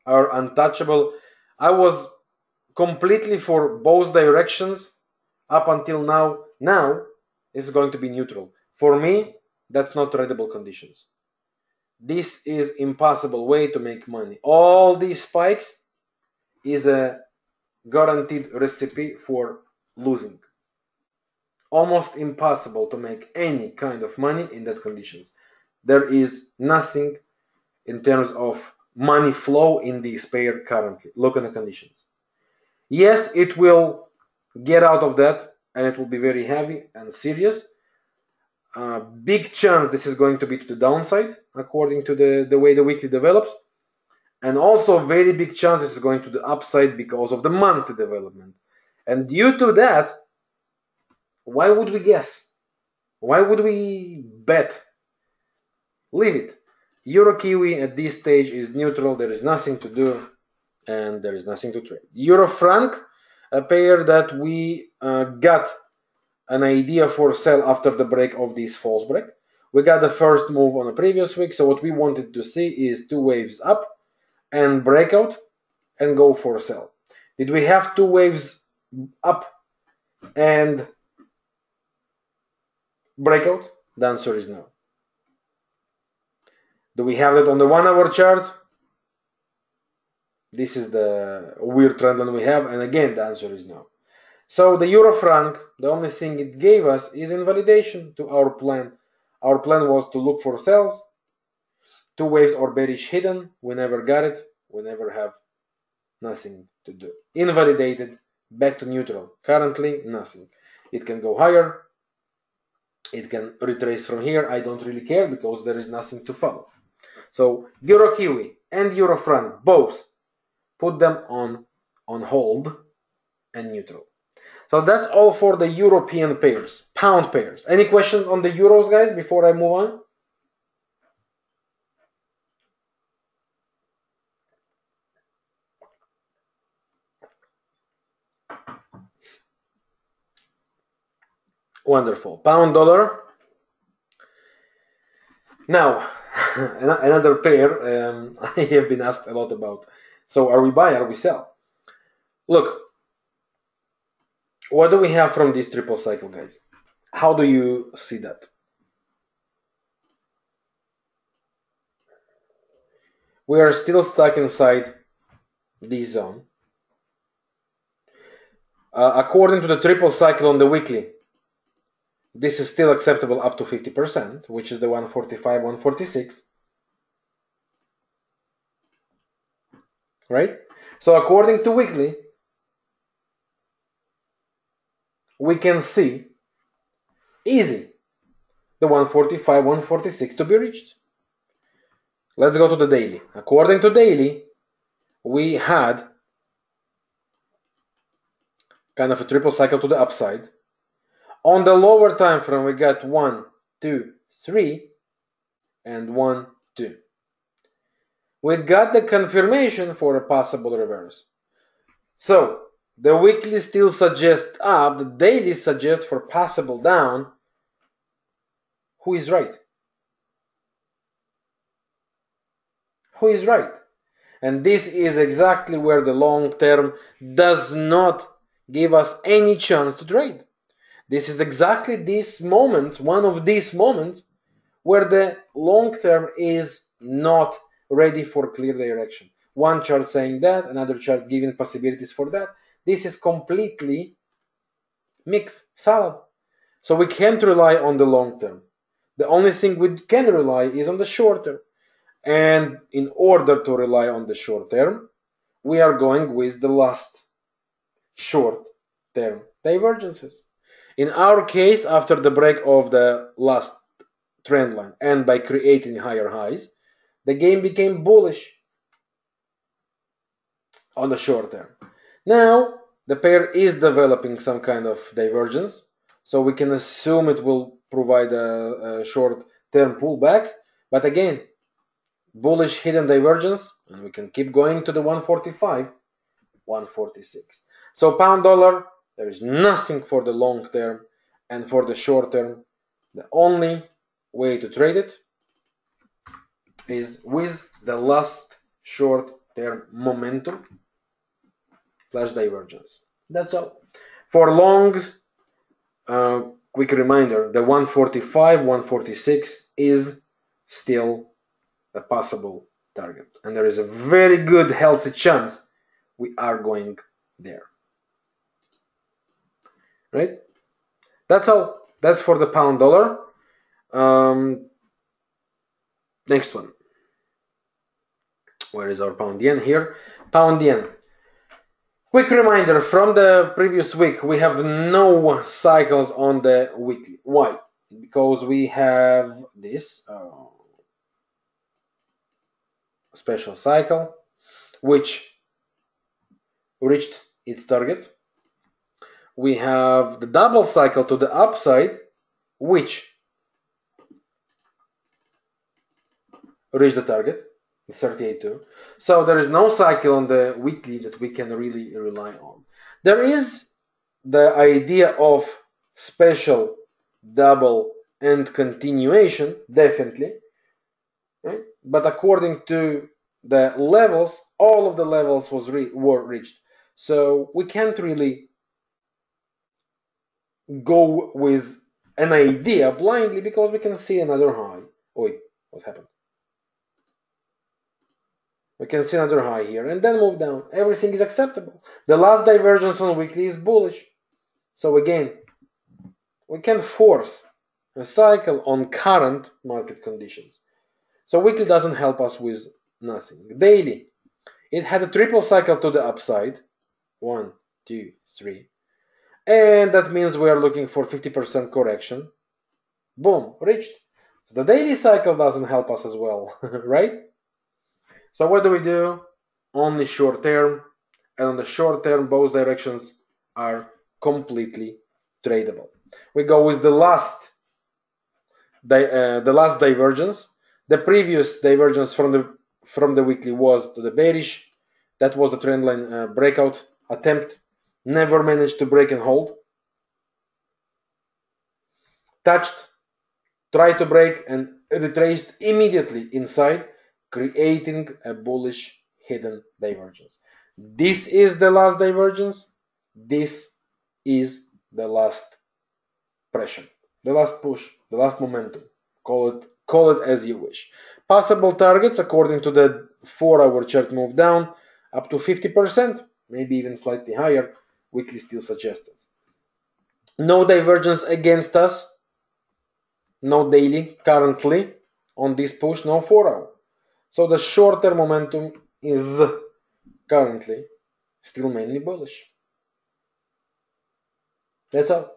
are untouchable. I was completely for both directions up until now. Now it's going to be neutral. For me, that's not tradable conditions. This is impossible way to make money. All these spikes is a guaranteed recipe for losing. Almost impossible to make any kind of money in that conditions. There is nothing in terms of money flow in this pair currently. Look at the conditions. Yes, it will get out of that and it will be very heavy and serious. Big chance this is going to be to the downside according to the way the weekly develops. And also very big chance this is going to the upside because of the monthly development. And due to that, why would we guess? Why would we bet? Leave it. Euro Kiwi at this stage is neutral. There is nothing to do and there is nothing to trade. Euro Franc, a pair that we got an idea for sell after the break of this false break. We got the first move on the previous week. So what we wanted to see is two waves up and breakout and go for sell. Did we have two waves up and breakout? The answer is no. Do we have that on the 1 hour chart? This is the weird trend line we have, and again the answer is no. So the Euro Franc, the only thing it gave us is invalidation to our plan. Our plan was to look for sells, two waves or bearish hidden. We never got it. We never have nothing to do. Invalidated, back to neutral. Currently, nothing. It can go higher. It can retrace from here. I don't really care because there is nothing to follow. So Euro Kiwi and Euro Franc, both, put them on hold and neutral. So that's all for the European pairs, pound pairs. Any questions on the euros, guys, before I move on? Wonderful. Pound dollar. Now, another pair I have been asked a lot about. So are we buy, are we sell? Look, what do we have from this triple cycle, guys? How do you see that? We are still stuck inside this zone. According to the triple cycle on the weekly, this is still acceptable up to 50%, which is the 145, 146. Right? So according to weekly, we can see easy the 145, 146 to be reached. Let's go to the daily. According to daily, we had kind of a triple cycle to the upside. On the lower time frame, we got 1, 2, 3, and 1, 2. We got the confirmation for a possible reverse. So the weekly still suggests up, the daily suggests for possible down. Who is right? Who is right? And this is exactly where the long term does not give us any chance to trade. This is exactly these moments, one of these moments, where the long term is not ready for clear direction. One chart saying that, another chart giving possibilities for that. This is completely mixed salad. So we can't rely on the long term. The only thing we can rely is on the short term. And in order to rely on the short term, we are going with the last short term divergences. In our case, after the break of the last trend line and by creating higher highs, the game became bullish on the short term. Now, the pair is developing some kind of divergence, so we can assume it will provide a short-term pullbacks, but again, bullish hidden divergence, and we can keep going to the 145, 146. So pound dollar, there is nothing for the long term, and for the short term, the only way to trade it is with the last short-term momentum slash divergence. That's all. For longs, quick reminder, the 145, 146 is still a possible target. And there is a very good healthy chance we are going there. Right? That's all. That's for the pound dollar. Next one. Where is our pound yen? Here. Pound yen. Quick reminder, from the previous week, we have no cycles on the weekly. Why? Because we have this special cycle, which reached its target. We have the double cycle to the upside, which reached the target, 38.2. So there is no cycle on the weekly that we can really rely on. There is the idea of special, double, and continuation, definitely. Right? But according to the levels, all of the levels were reached. So we can't really go with an idea blindly because we can see another high. Oi, what happened? We can see another high here and then move down. Everything is acceptable. The last divergence on weekly is bullish. So again, we can force a cycle on current market conditions. So weekly doesn't help us with nothing. Daily, it had a triple cycle to the upside. 1, 2, 3. And that means we are looking for 50% correction. Boom, reached. So the daily cycle doesn't help us as well, right? So what do? Only short term. And on the short term, both directions are completely tradable. We go with the last divergence. The previous divergence from the weekly was to the bearish. That was a trendline breakout attempt. Never managed to break and hold. Touched, tried to break, and retraced immediately inside, creating a bullish hidden divergence. This is the last divergence. This is the last pressure, the last push, the last momentum. Call it as you wish. Possible targets according to the 4-hour chart move down up to 50%, maybe even slightly higher. Weekly still suggested. No divergence against us. No daily currently on this push, no 4-hour. So the short-term momentum is currently still mainly bullish. That's all.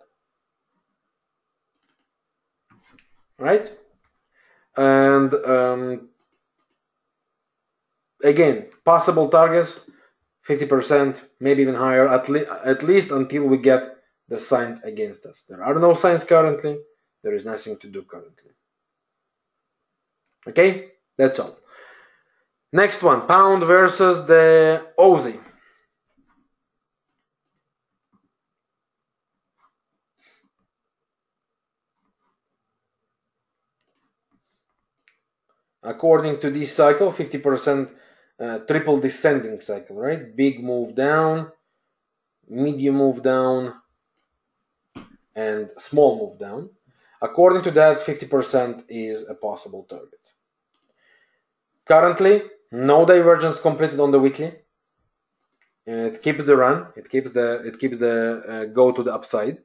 Right? And again, possible targets 50%, maybe even higher, at least until we get the signs against us. There are no signs currently. There is nothing to do currently. Okay, that's all. Next one, pound versus the Aussie. According to this cycle, 50% triple descending cycle, right? Big move down, medium move down, and small move down. According to that, 50% is a possible target. Currently, no divergence completed on the weekly. It keeps the run. It keeps the go to the upside.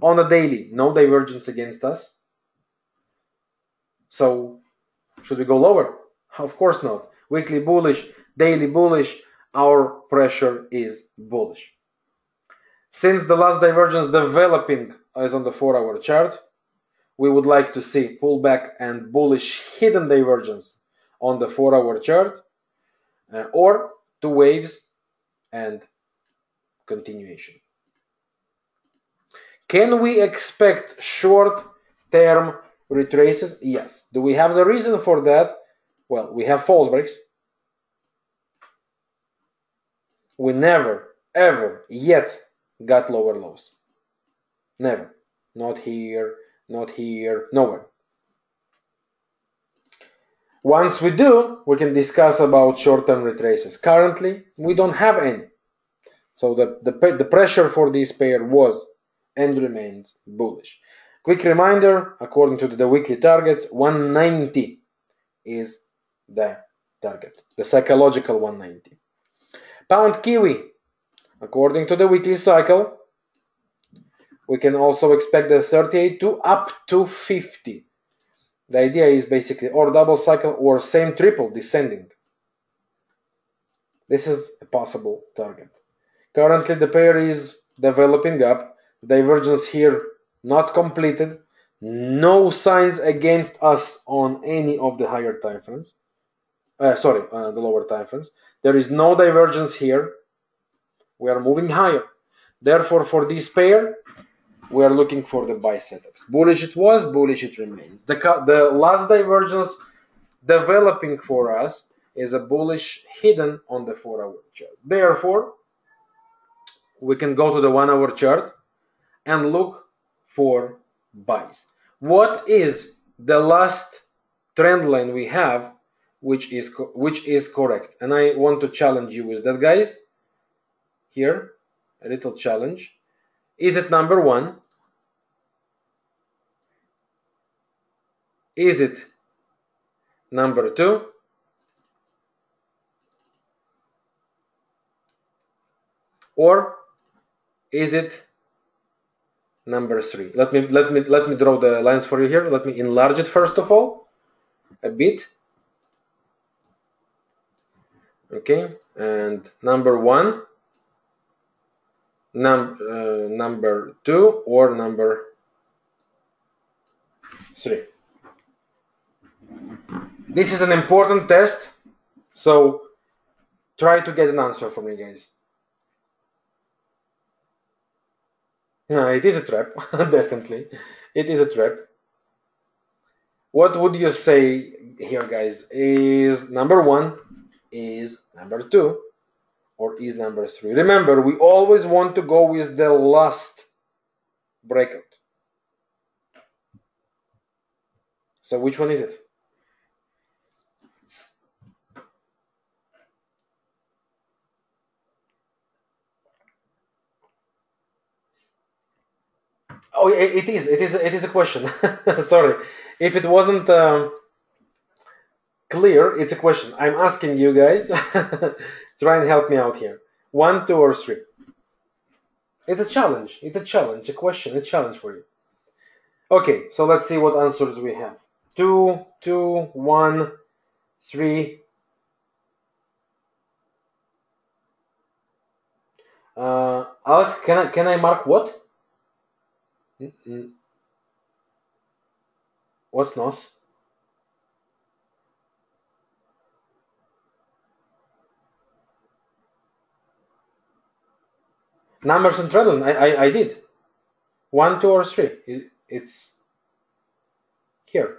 On a daily, no divergence against us. So, should we go lower? Of course not. Weekly bullish, daily bullish. Our pressure is bullish. Since the last divergence developing is on the 4-hour chart, we would like to see pullback and bullish hidden divergence on the 4-hour chart, or 2 waves and continuation. Can we expect short-term retraces? Yes. Do we have the reason for that? Well, we have false breaks. We never, ever yet got lower lows. Never. Not here, not here, nowhere. Once we do, we can discuss about short-term retraces. Currently, we don't have any. So the pressure for this pair was and remains bullish. Quick reminder, according to the weekly targets, 190 is the target, the psychological 190. Pound Kiwi, according to the weekly cycle, we can also expect the 38 to up to 50. The idea is basically or double cycle or same triple descending. This is a possible target. Currently the pair is developing up. Divergence here not completed. No signs against us on any of the higher time frames. The lower time frames. There is no divergence here. We are moving higher. Therefore, for this pair, we are looking for the buy setups. Bullish it was, bullish it remains. The last divergence developing for us is a bullish hidden on the 4-hour chart. Therefore, we can go to the 1-hour chart and look for buys. What is the last trend line we have which is correct? And I want to challenge you with that, guys. Here, a little challenge. Is it number 1? Is it number 2? Or is it number 3? Let me draw the lines for you here. Let me enlarge it first of all a bit. Okay, and number 1, number 2, or number 3. This is an important test, so try to get an answer for me, guys. No, it is a trap. Definitely, it is a trap. What would you say here, guys? Is number one, is number two, or is number three? Remember, we always want to go with the last breakout. So which one is it? Oh, it is. It is a question. Sorry, if it wasn't clear, it's a question. I'm asking you guys. Try and help me out here. One, two, or three? It's a challenge. It's a challenge. A question. A challenge for you. Okay, so let's see what answers we have. Two, two, one, three. Alex, can I mark what? What's NOS? Numbers and trendline. I did. One, two, or three. It's here.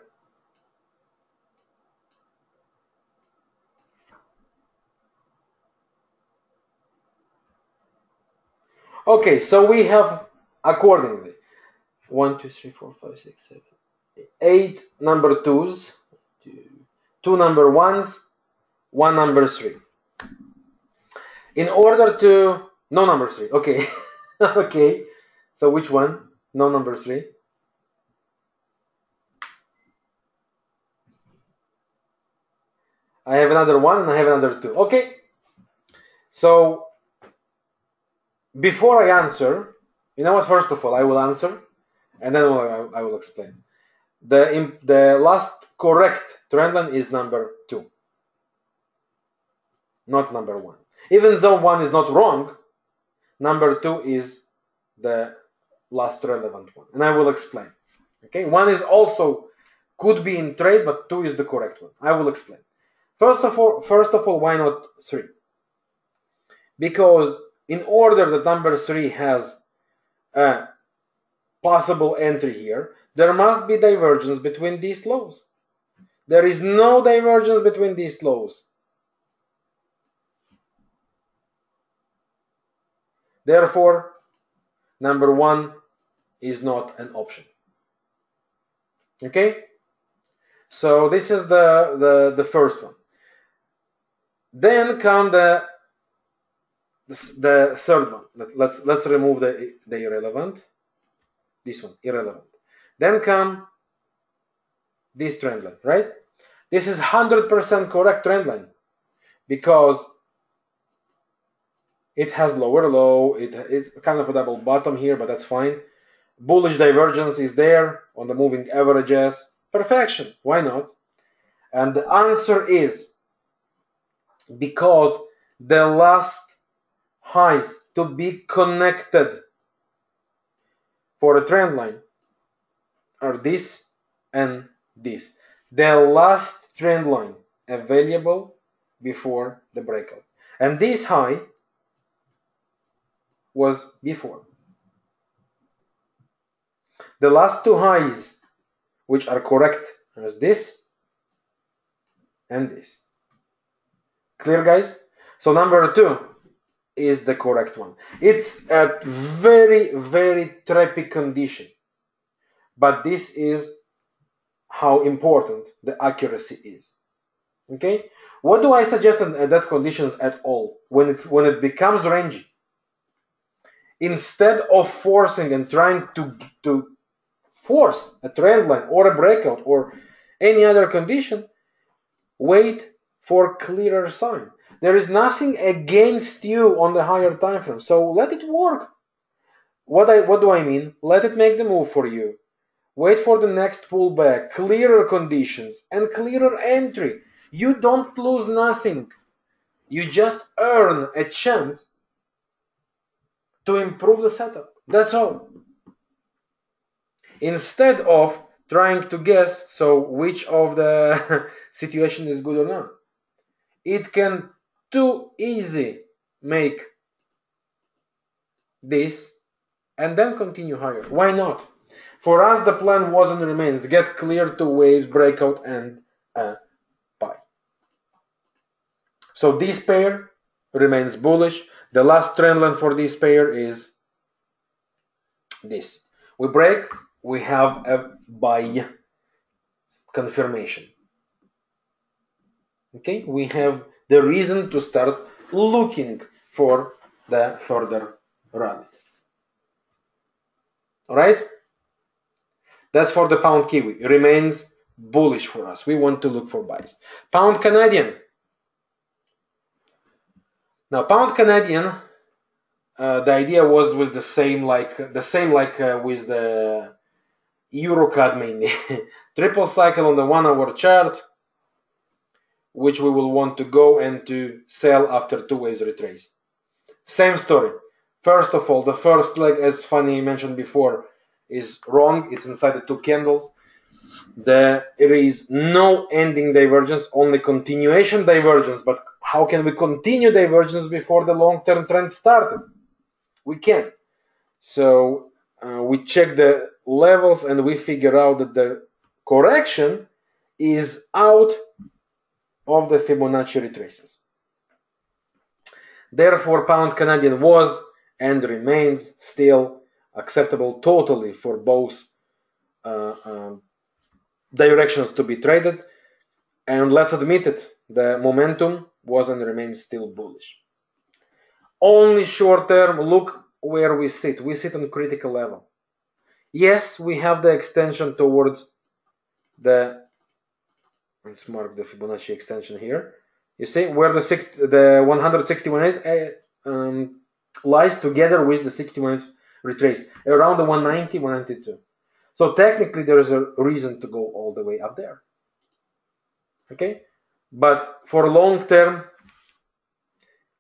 Okay, so we have accordingly 1, 2, 3, 4, 5, 6, 7, 8 number twos, two number ones, one number three. In order to no number three. Okay, okay. So which one? No number three. I have another one and I have another two. Okay. So before I answer, you know what? First of all, I will answer, and then I will explain. The last correct trendline is number two, not number one. Even though one is not wrong, number two is the last relevant one, and I will explain. Okay, one is also could be in trade, but two is the correct one. I will explain. First of all, why not three? Because in order that number three has a possible entry here, there must be divergence between these lows. There is no divergence between these lows. Therefore, number one is not an option. Okay? So this is the first one. Then come the third one. Let's remove the irrelevant. This one, irrelevant. Then come this trend line, right? This is 100% correct trend line because it has lower low, it's kind of a double bottom here, but that's fine. Bullish divergence is there on the moving averages. Perfection, why not? And the answer is because the last highs to be connected for a trend line are this and this. The last trend line available before the breakout. And this high was before. The last two highs which are correct is this and this. Clear, guys? So number two is the correct one. It's a very, very tricky condition, but this is how important the accuracy is. Okay? What do I suggest at that conditions at all when it becomes rangy? Instead of forcing and trying to force a trend line or a breakout or any other condition, wait for clearer sign. There is nothing against you on the higher time frame, so let it work. What do I mean? Let it make the move for you. Wait for the next pullback, clearer conditions, and clearer entry. You don't lose nothing. You just earn a chance to improve the setup. That's all. Instead of trying to guess, so which of the situation is good or not. It can too easy make this and then continue higher. Why not? For us, the plan was and remains get clear to waves, breakout, and buy. So this pair remains bullish. The last trend line for this pair is this. We break, we have a buy confirmation. Okay, we have the reason to start looking for the further rallies. All right, that's for the pound kiwi. It remains bullish for us. We want to look for buys. Pound Canadian. Now, pound Canadian, the idea was the same like with the EuroCAD mainly. Triple cycle on the 1 hour chart, which we will want to go and to sell after 2 waves retrace. Same story. First of all, the first leg, as Fanny mentioned before, is wrong. It's inside the 2 candles. There is no ending divergence, only continuation divergence. But how can we continue divergence before the long-term trend started? We can't. So we check the levels and we figure out that the correction is out of the Fibonacci retraces. Therefore, pound Canadian was and remains still acceptable totally for both directions to be traded. And let's admit it, the momentum was and remains still bullish. Only short term, look where we sit. We sit on critical level. Yes, we have the extension towards the, let's mark the Fibonacci extension here. You see where the 161.8 lies together with the 61 retrace, around the 190, 192. So technically there is a reason to go all the way up there. Okay, but for long term,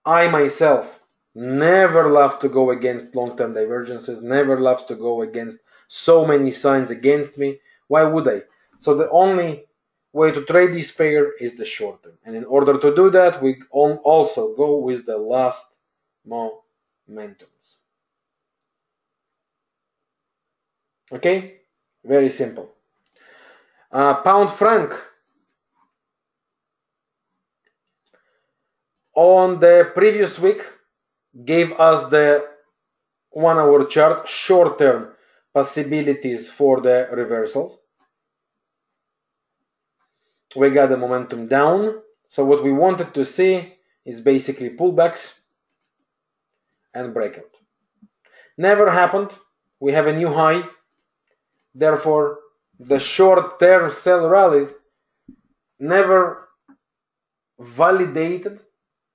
I myself never love to go against long-term divergences, never loves to go against so many signs against me. Why would I? So the only way to trade this pair is the short term. And in order to do that, we also go with the last momentums. Okay? Very simple. Pound franc. On the previous week, gave us the 1 hour chart short-term possibilities for the reversals. We got the momentum down. So what we wanted to see is basically pullbacks and breakout. Never happened. We have a new high. Therefore, the short-term sell rallies never validated,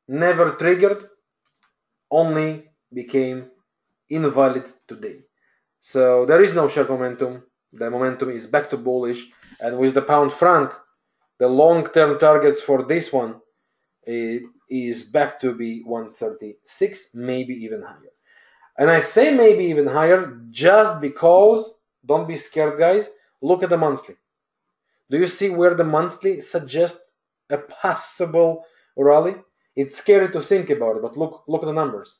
never triggered, only became invalid today. So there is no short momentum. The momentum is back to bullish. And with the pound franc, the long-term targets for this one is back to be 136, maybe even higher. And I say maybe even higher just because, don't be scared guys, look at the monthly. Do you see where the monthly suggests a possible rally? It's scary to think about it, but look at the numbers.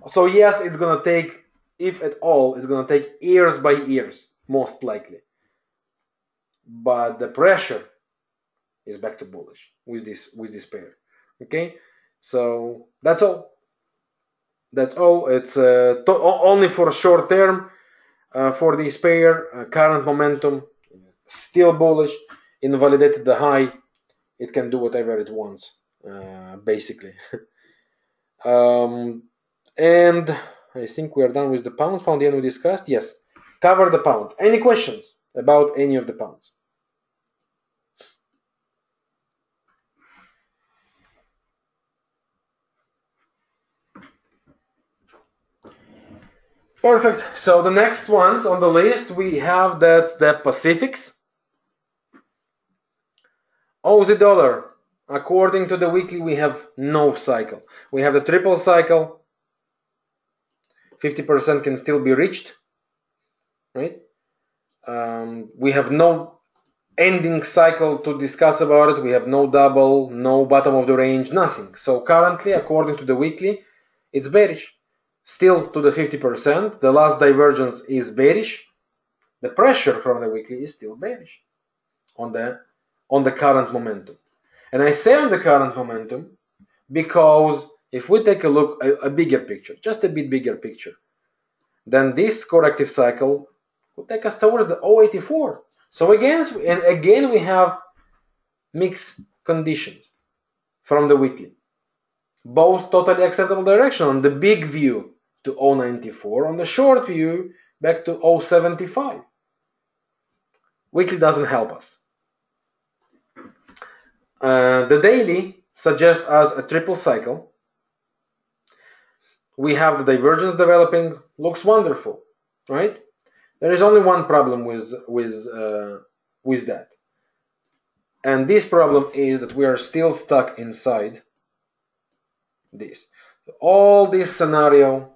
So yes, it's going to take, if at all, it's going to take years by years, most likely. But the pressure is back to bullish with this pair. Okay, so that's all. That's all. It's only for short term for this pair. Current momentum is still bullish. Invalidated the high. It can do whatever it wants, basically. And I think we are done with the pounds. Pound yen we discussed. Yes, cover the pounds. Any questions about any of the pounds? Perfect. So the next ones on the list we have, that's the Pacifics. Aussie dollar. According to the weekly, we have no cycle. We have the triple cycle. 50% can still be reached, right? We have no ending cycle to discuss about it. We have no double, no bottom of the range, nothing. So currently, according to the weekly, it's bearish. still to the 50%. The last divergence is bearish. The pressure from the weekly is still bearish on the current momentum. And I say on the current momentum because if we take a look, a bigger picture, just a bit bigger picture, then this corrective cycle will take us towards the 084. So again we have mixed conditions from the weekly. Both totally acceptable direction on the big view to 094, on the short view back to 075. Weekly doesn't help us. The daily suggests us a triple cycle. We have the divergence developing, looks wonderful, right? There is only one problem with that. And this problem is that we are still stuck inside this. All this scenario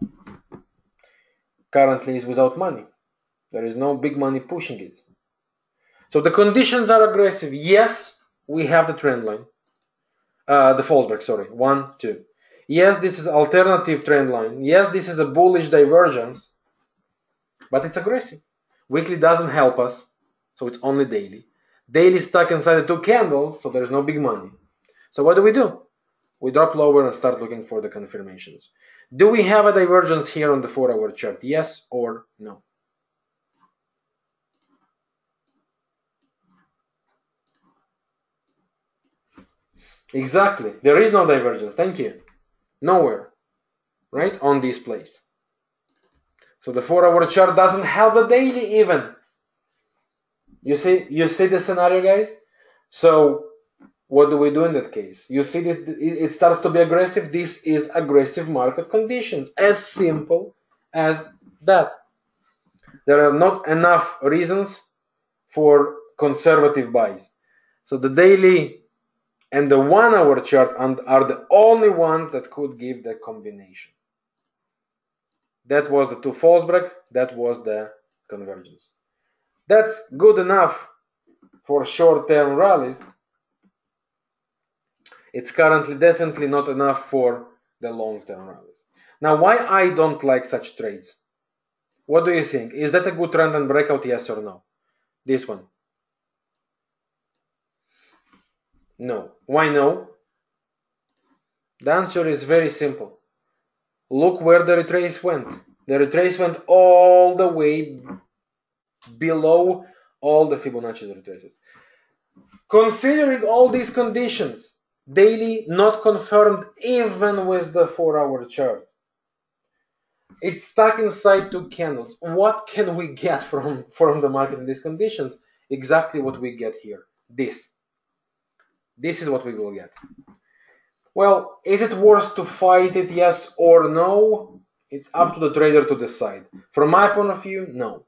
currently is without money. There is no big money pushing it. So the conditions are aggressive. Yes, we have the trend line. The false break, sorry. 1, 2. Yes, this is alternative trend line. Yes, this is a bullish divergence. But it's aggressive. Weekly doesn't help us. So it's only daily. Daily stuck inside the two candles, so there's no big money. So what do? We drop lower and start looking for the confirmations. Do we have a divergence here on the 4-hour chart? Yes or no? Exactly. There is no divergence. Thank you. Nowhere. Right? On this place. So the 4-hour chart doesn't help the daily even. You see the scenario, guys? So what do we do in that case? You see that it starts to be aggressive. This is aggressive market conditions. As simple as that. There are not enough reasons for conservative buys. So the daily and the 1-hour chart are the only ones that could give the combination. That was the two false break. That was the convergence. That's good enough for short-term rallies. It's currently definitely not enough for the long-term rallies. Now, why I don't like such trades? What do you think? Is that a good trend and breakout, yes or no? This one. No. Why no? The answer is very simple. Look where the retrace went. The retrace went all the way below all the Fibonacci retraces. Considering all these conditions, daily not confirmed even with the 4-hour chart. It's stuck inside two candles. What can we get from the market in these conditions? Exactly what we get here. This is what we will get. Well, is it worth to fight it, yes or no? It's up to the trader to decide. From my point of view, no.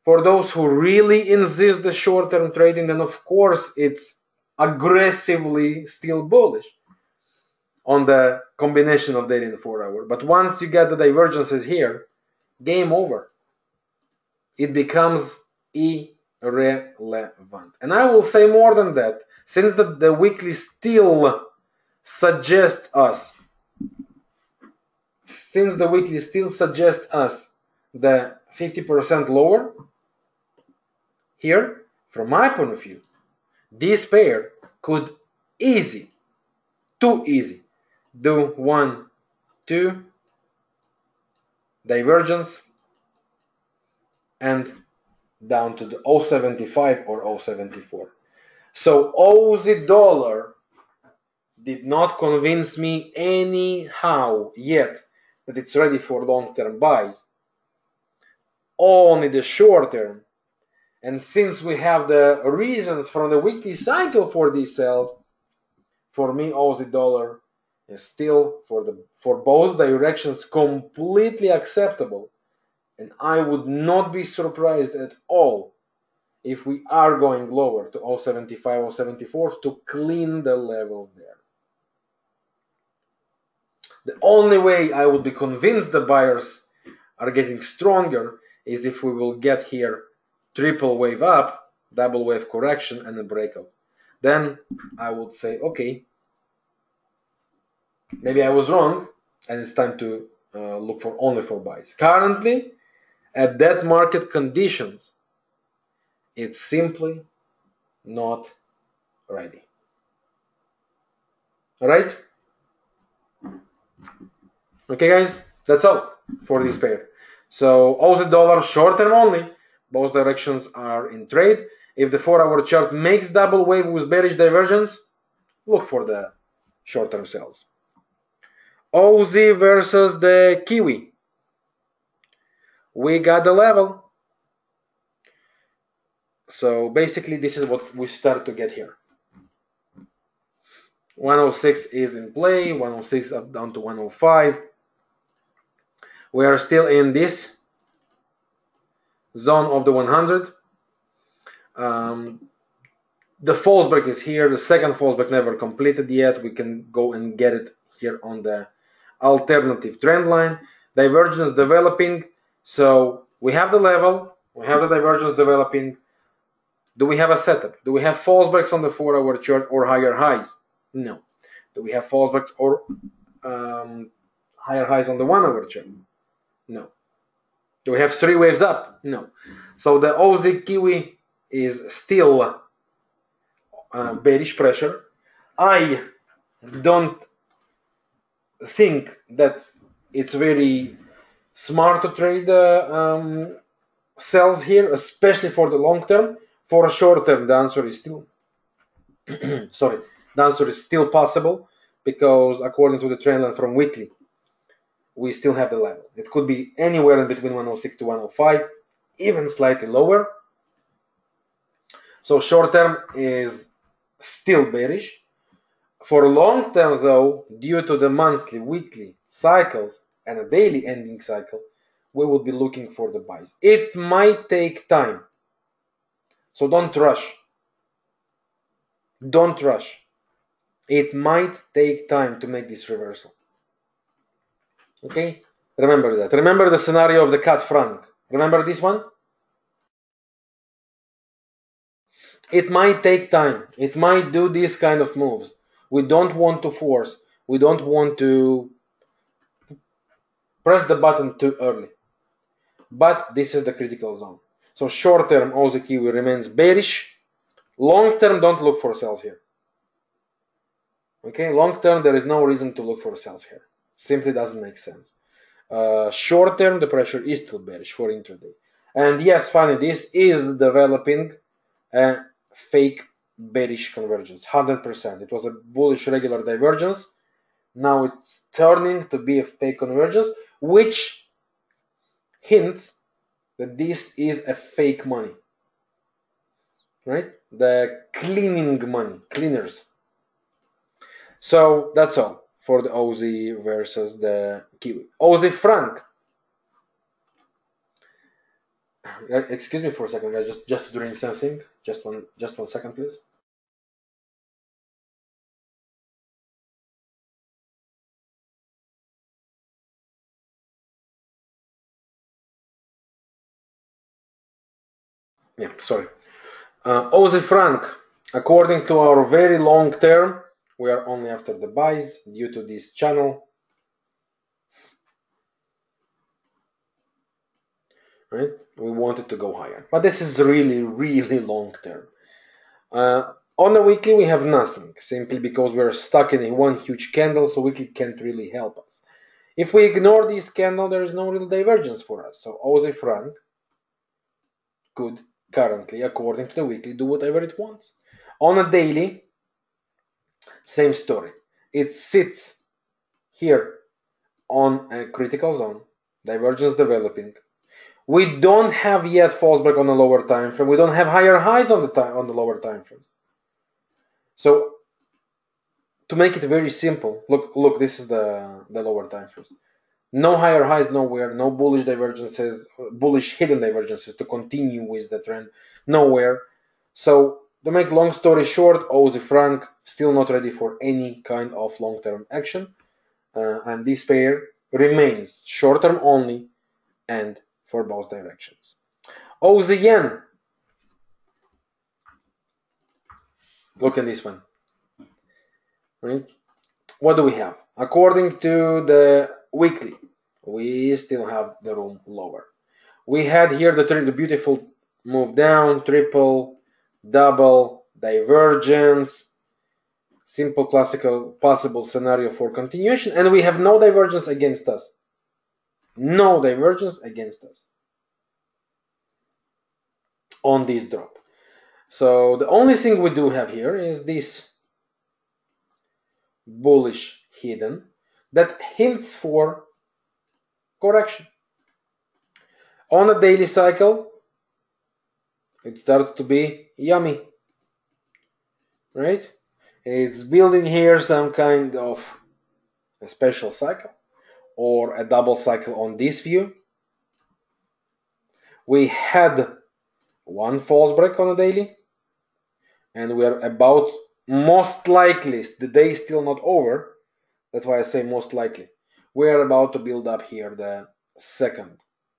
For those who really insist the short-term trading, then of course it's aggressively still bullish on the combination of daily and 4-hour. But once you get the divergences here, game over. It becomes irrelevant. And I will say more than that. Since the weekly still suggests us the 50% lower, here, from my point of view, this pair could too easy, do 1, 2, divergence, and down to the 0.75 or 0.74. So Aussie dollar did not convince me anyhow yet that it's ready for long-term buys. Only the short-term. And since we have the reasons from the weekly cycle for these sells, for me Aussie dollar is still for both directions completely acceptable. And I would not be surprised at all if we are going lower to 0.75, 0.74 to clean the levels there. The only way I would be convinced the buyers are getting stronger is if we will get here triple wave up, double wave correction, and a breakout. Then I would say, okay, maybe I was wrong, and it's time to look for only for buys. Currently, at that market conditions, it's simply not ready. All right? Okay, guys, that's all for this pair. So Aussie dollar short term only. Both directions are in trade. If the 4-hour chart makes double wave with bearish divergence, look for the short term sells. Aussie versus the Kiwi. We got the level. So basically, this is what we start to get here. 106 is in play, 106 up down to 105. We are still in this zone of the 100. The false break is here. The second false break never completed yet. We can go and get it here on the alternative trend line. Divergence developing. So we have the level. We have the divergence developing. Do we have a setup? Do we have false breaks on the 4-hour chart or higher highs? No. Do we have false breaks or higher highs on the 1-hour chart? No. Do we have 3 waves up? No. So the Aussie Kiwi is still bearish pressure. I don't think that it's very smart to trade sells here, especially for the long term. For a short term, the answer is still sorry, the answer is still possible, because according to the trend line from weekly, we still have the level. It could be anywhere in between 106 to 105, even slightly lower. So short term is still bearish. For long term though, due to the monthly, weekly cycles and a daily ending cycle, we will be looking for the buys. It might take time. So don't rush. Don't rush. It might take time to make this reversal. Okay? Remember that. Remember the scenario of the cat franc. Remember this one? It might take time. It might do these kind of moves. We don't want to force. We don't want to press the button too early. But this is the critical zone. So short term, Aussie Kiwi remains bearish. Long term, don't look for sells here. Okay, long term, there is no reason to look for sells here. Simply doesn't make sense. Short term, the pressure is still bearish for intraday. And yes, finally, this is developing a fake bearish convergence, 100%. It was a bullish regular divergence. Now it's turning to be a fake convergence, which hints that this is a fake money, right? The cleaning money, cleaners. So that's all for the Aussie versus the Kiwi. Aussie franc. Excuse me for a second, guys. Just to drink something. Just one second, please. Yeah, sorry. Aussie franc. According to our very long term, we are only after the buys due to this channel. Right? We wanted to go higher, but this is really, really long term. On the weekly, we have nothing, simply because we're stuck in one huge candle, so weekly can't really help us. If we ignore this candle, there is no real divergence for us. So Aussie franc could currently, according to the weekly, do whatever it wants. On a daily, same story. It sits here on a critical zone, divergence developing. We don't have yet false break on the lower time frame. We don't have higher highs on the lower time frames. So to make it very simple, look, this is the lower time frames. No higher highs nowhere, no bullish divergences, bullish hidden divergences to continue with the trend nowhere. So to make long story short, Aussie franc still not ready for any kind of long-term action, and this pair remains short-term only and for both directions. Aussie yen. Look at this one. Right? What do we have? According to the weekly, we still have the room lower. We had here the beautiful move down, triple, double, divergence, simple classical possible scenario for continuation, and we have no divergence against us. No divergence against us on this drop. So the only thing we do have here is this bullish hidden that hints for correction. On a daily cycle, it starts to be yummy, right? It's building here some kind of a special cycle or a double cycle on this view. We had one false break on a daily, and we are about, most likely, the day is still not over, that's why I say most likely, we are about to build up here the second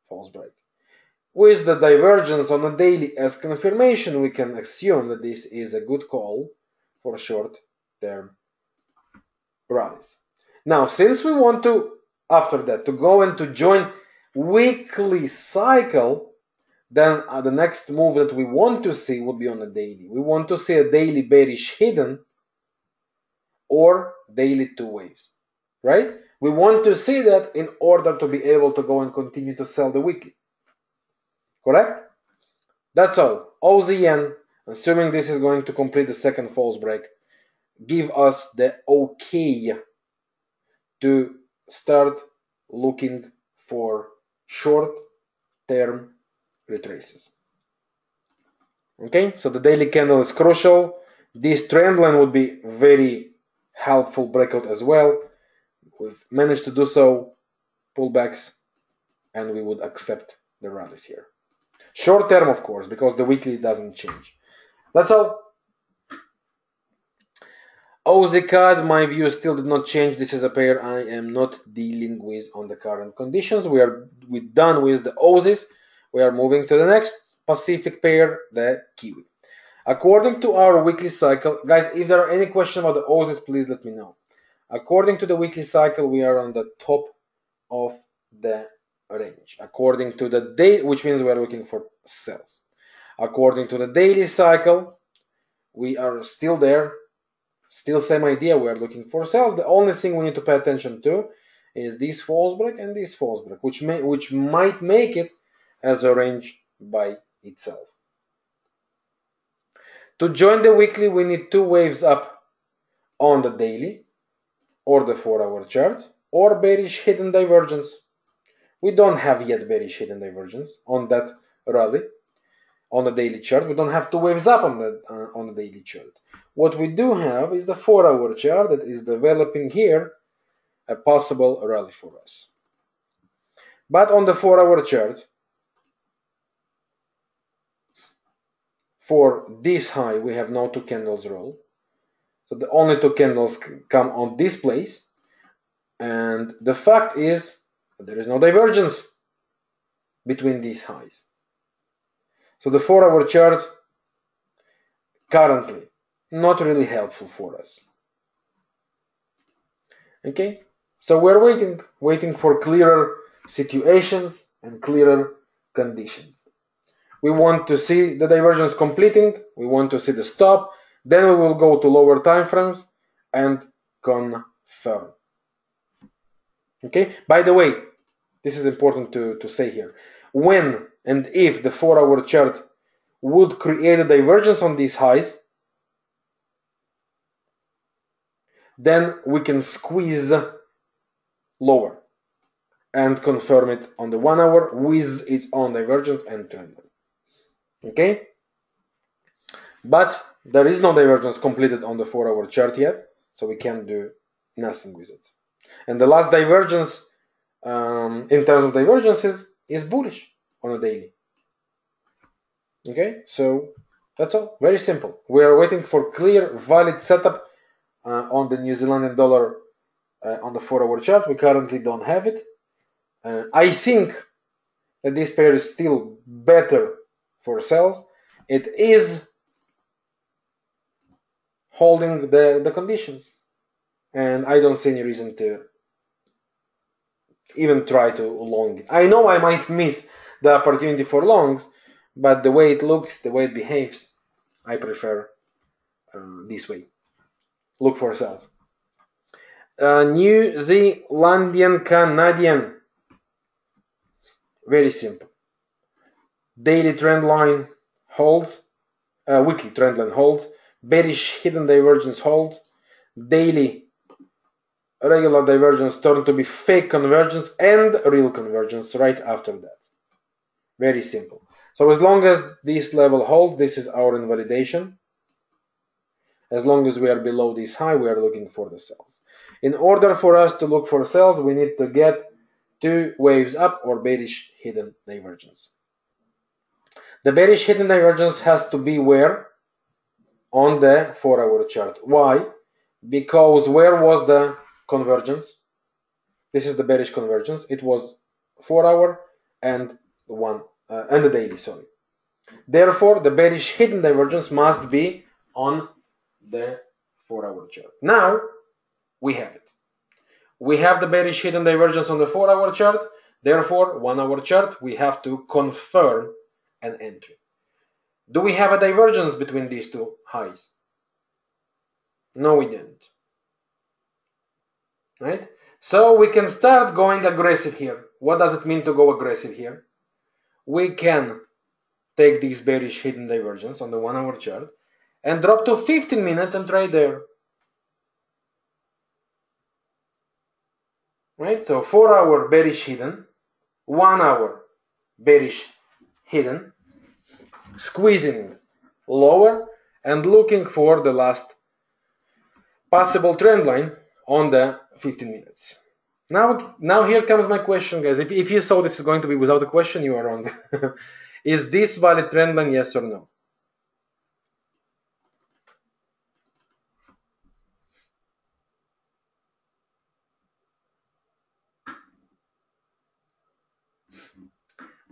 false break. With the divergence on a daily as confirmation, we can assume that this is a good call for short-term rallies. Now, since we want to, after that, to go and to join weekly cycle, then the next move that we want to see would be on a daily. We want to see a daily bearish hidden or daily two waves, right? We want to see that in order to be able to go and continue to sell the weekly. Correct? That's all. Aussie yen, assuming this is going to complete the second false break, give us the okay to start looking for short-term retraces. Okay, so the daily candle is crucial. This trend line would be very helpful breakout as well. We've managed to do so, pullbacks, and we would accept the rallies here. Short term, of course, because the weekly doesn't change. That's all. Aussie CAD, my view still did not change. This is a pair I am not dealing with on the current conditions. We're done with the Aussies. We are moving to the next Pacific pair, the Kiwi. According to our weekly cycle, guys, if there are any questions about the Aussies, please let me know. According to the weekly cycle, we are on the top of the range. According to the day, which means we are looking for sells. According to the daily cycle, we are still there. Still same idea, we are looking for sells. The only thing we need to pay attention to is this false break and this false break, which might make it as a range by itself. To join the weekly, we need two waves up on the daily or the 4-hour chart or bearish hidden divergence. We don't have yet bearish hidden divergence on that rally on the daily chart. We don't have two waves up on the daily chart. What we do have is the 4-hour chart that is developing here a possible rally for us. But on the 4-hour chart, for this high, we have no two candles roll. So the only two candles come on this place. And the fact is that there is no divergence between these highs. So the 4-hour chart currently not really helpful for us. Okay, so we're waiting for clearer situations and clearer conditions. We want to see the divergence completing, we want to see the stop, then we will go to lower time frames and confirm. Okay, by the way, this is important to say here. When and if the 4-hour chart would create a divergence on these highs, then we can squeeze lower and confirm it on the 1 hour with its own divergence and trend line. Okay? But there is no divergence completed on the 4-hour chart yet, so we can't do nothing with it. And the last divergence in terms of divergences is bullish on a daily. Okay, so that's all. Very simple. We are waiting for clear, valid setup on the New Zealand dollar on the 4-hour chart. We currently don't have it. I think that this pair is still better for sells. It is holding the conditions, and I don't see any reason to even try to long it. I know I might miss the opportunity for longs, but the way it looks, the way it behaves, I prefer this way. Look for sells. New Zealandian Canadian. Very simple. Daily trend line holds, weekly trend line holds, bearish hidden divergence holds, daily regular divergence turn to be fake convergence and real convergence right after that. Very simple. So as long as this level holds, this is our invalidation. As long as we are below this high, we are looking for the sells. In order for us to look for sells, we need to get 2 waves up or bearish hidden divergence. The bearish hidden divergence has to be where? On the 4-hour chart. Why? Because where was the convergence? This is the bearish convergence. It was 4-hour and the daily, sorry. Therefore, the bearish hidden divergence must be on the 4-hour chart. Now we have it. We have the bearish hidden divergence on the 4-hour chart. Therefore, 1-hour chart, we have to confirm an entry. Do we have a divergence between these two highs? No, we didn't. Right? So we can start going aggressive here. What does it mean to go aggressive here? We can take this bearish hidden divergence on the 1-hour chart and drop to 15 minutes and trade there. Right? So 4-hour bearish hidden, 1-hour bearish hidden, squeezing lower and looking for the last possible trend line on the 15 minutes. Now here comes my question, guys. If you saw this is going to be without a question, you are wrong. Is this valid trend line, yes or no?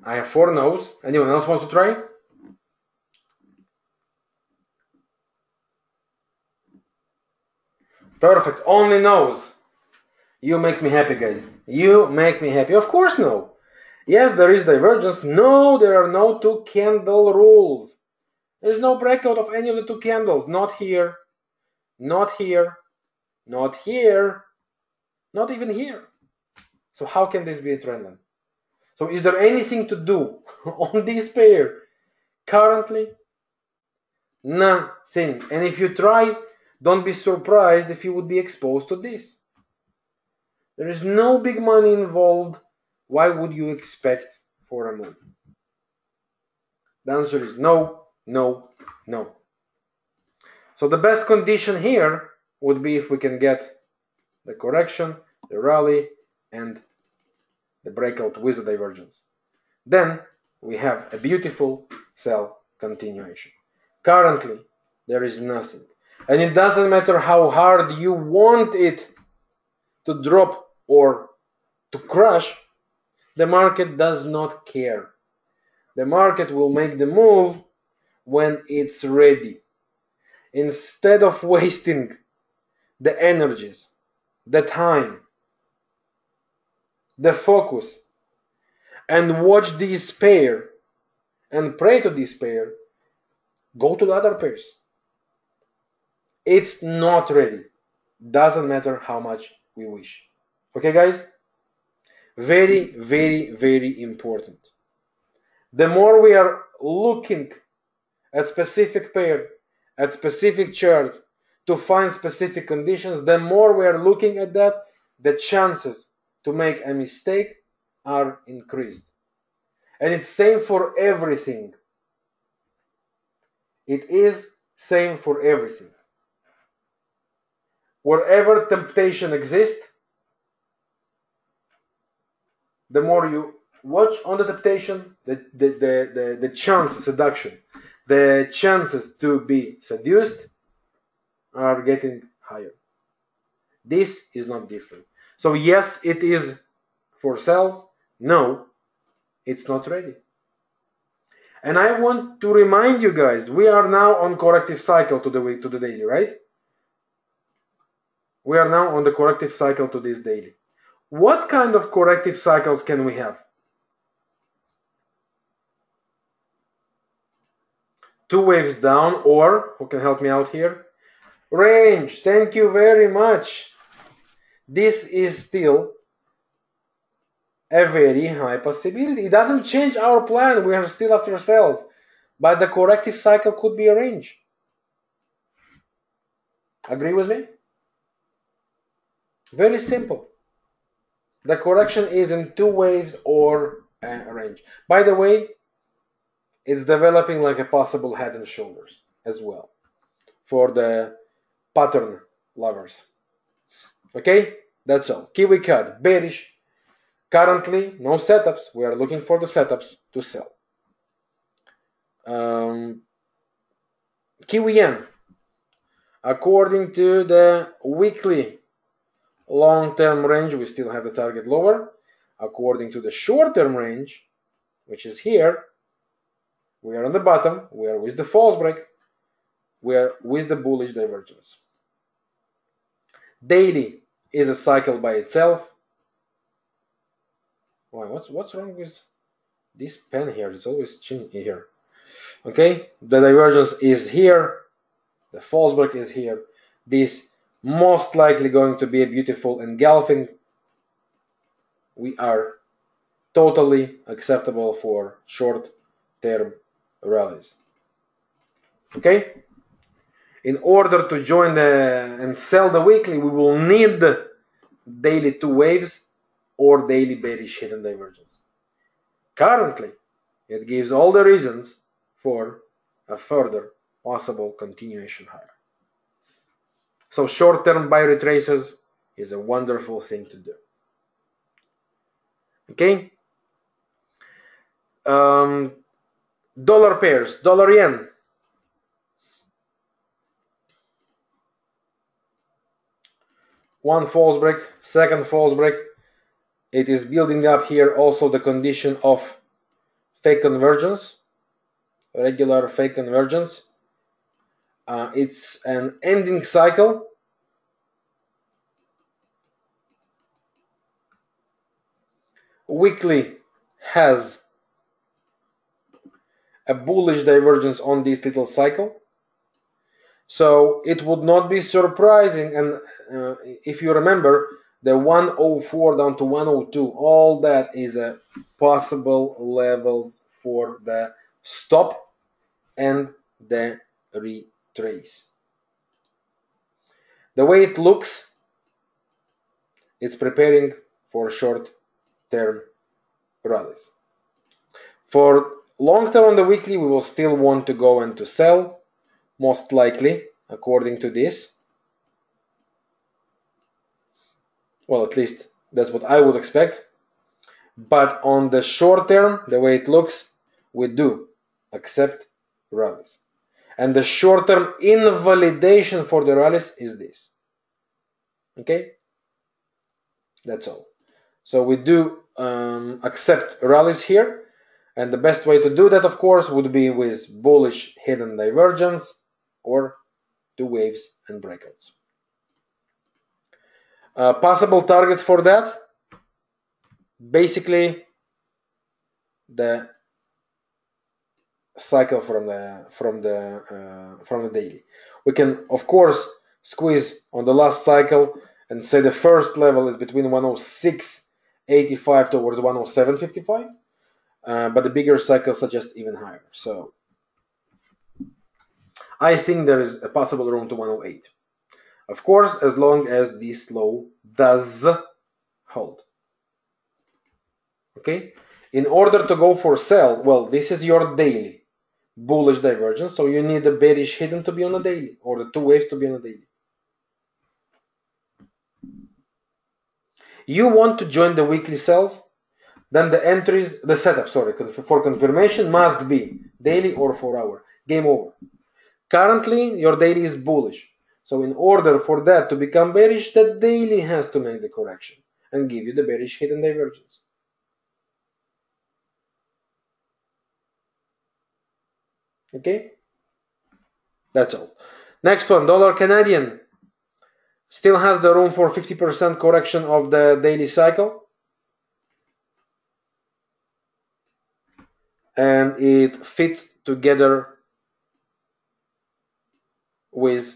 I have 4 no's. Anyone else wants to try? Perfect. Only no's. You make me happy, guys. You make me happy. Of course, no. Yes, there is divergence. No, there are no 2 candle rules. There's no breakout of any of the 2 candles. Not here. Not here. Not here. Not even here. So how can this be a trend line? So is there anything to do on this pair currently? Nothing. And if you try, don't be surprised if you would be exposed to this. There is no big money involved. Why would you expect for a move? The answer is no, no, no. So the best condition here would be if we can get the correction, the rally, and the breakout with the divergence. Then we have a beautiful sell continuation. Currently, there is nothing. And it doesn't matter how hard you want it to drop or to crash, the market does not care. The market will make the move when it's ready. Instead of wasting the energies, the time, the focus, and watch this pair and pray to this pair, go to the other pairs. It's not ready. Doesn't matter how much we wish. Okay, guys? Very, very, very important. The more we are looking at specific pair, at specific chart to find specific conditions, the more we are looking at that, the chances to make a mistake are increased. And it's same for everything. It is same for everything. Wherever temptation exists, the more you watch on the temptation, the chance of seduction, the chances to be seduced are getting higher. This is not different. So yes, it is for sales. No, it's not ready. And I want to remind you guys, we are now on corrective cycle to the daily, right? We are now on the corrective cycle to this daily. What kind of corrective cycles can we have? Two waves down, or, who can help me out here? Range. Thank you very much. This is still a very high possibility. It doesn't change our plan. We are still after sales. But the corrective cycle could be a range. Agree with me? Very simple. The correction is in two waves or a range. By the way, it's developing like a possible head and shoulders as well for the pattern lovers. Okay, that's all. Kiwi CAD, bearish. Currently, no setups. We are looking for the setups to sell. Kiwi yen. According to the weekly long-term range, we still have the target lower. According to the short-term range, which is here, we are on the bottom. We are with the false break. We are with the bullish divergence. Daily is a cycle by itself. Why? What's wrong with this pen here? It's always here. Okay, the divergence is here. The false break is here. This most likely going to be a beautiful engulfing. We are totally acceptable for short-term rallies. Okay? In order to join and sell the weekly, we will need daily two waves or daily bearish hidden divergence. Currently, it gives all the reasons for a further possible continuation higher. So short-term buy retraces is a wonderful thing to do. Okay? Dollar pairs, dollar yen. One false break, second false break. It is building up here also the condition of fake convergence, regular fake convergence. It's an ending cycle. Weekly has a bullish divergence on this little cycle. So it would not be surprising, and if you remember, the 104 down to 102, all that is a possible levels for the stop and the retrace. The way it looks, it's preparing for short-term rallies. For long-term on the weekly, we will still want to go and to sell, most likely, according to this. Well, at least that's what I would expect. But on the short term, the way it looks, we do accept rallies. And the short term invalidation for the rallies is this. Okay? That's all. So we do accept rallies here. And the best way to do that, of course, would be with bullish hidden divergence or two waves and breakouts. Possible targets for that, basically the cycle from the daily. We can, of course, squeeze on the last cycle and say the first level is between 106.85 towards 107.55, but the bigger cycle suggests even higher. So I think there is a possible room to 108. Of course, as long as this low does hold. Okay? In order to go for sell, well, this is your daily bullish divergence, so you need the bearish hidden to be on a daily, or the two waves to be on a daily. You want to join the weekly sells, then the entries, the setup, sorry, for confirmation must be daily or 4 hour. Game over. Currently, your daily is bullish. So in order for that to become bearish, the daily has to make the correction and give you the bearish hidden divergence. Okay? That's all. Next one, dollar Canadian. Still has the room for 50% correction of the daily cycle. And it fits together with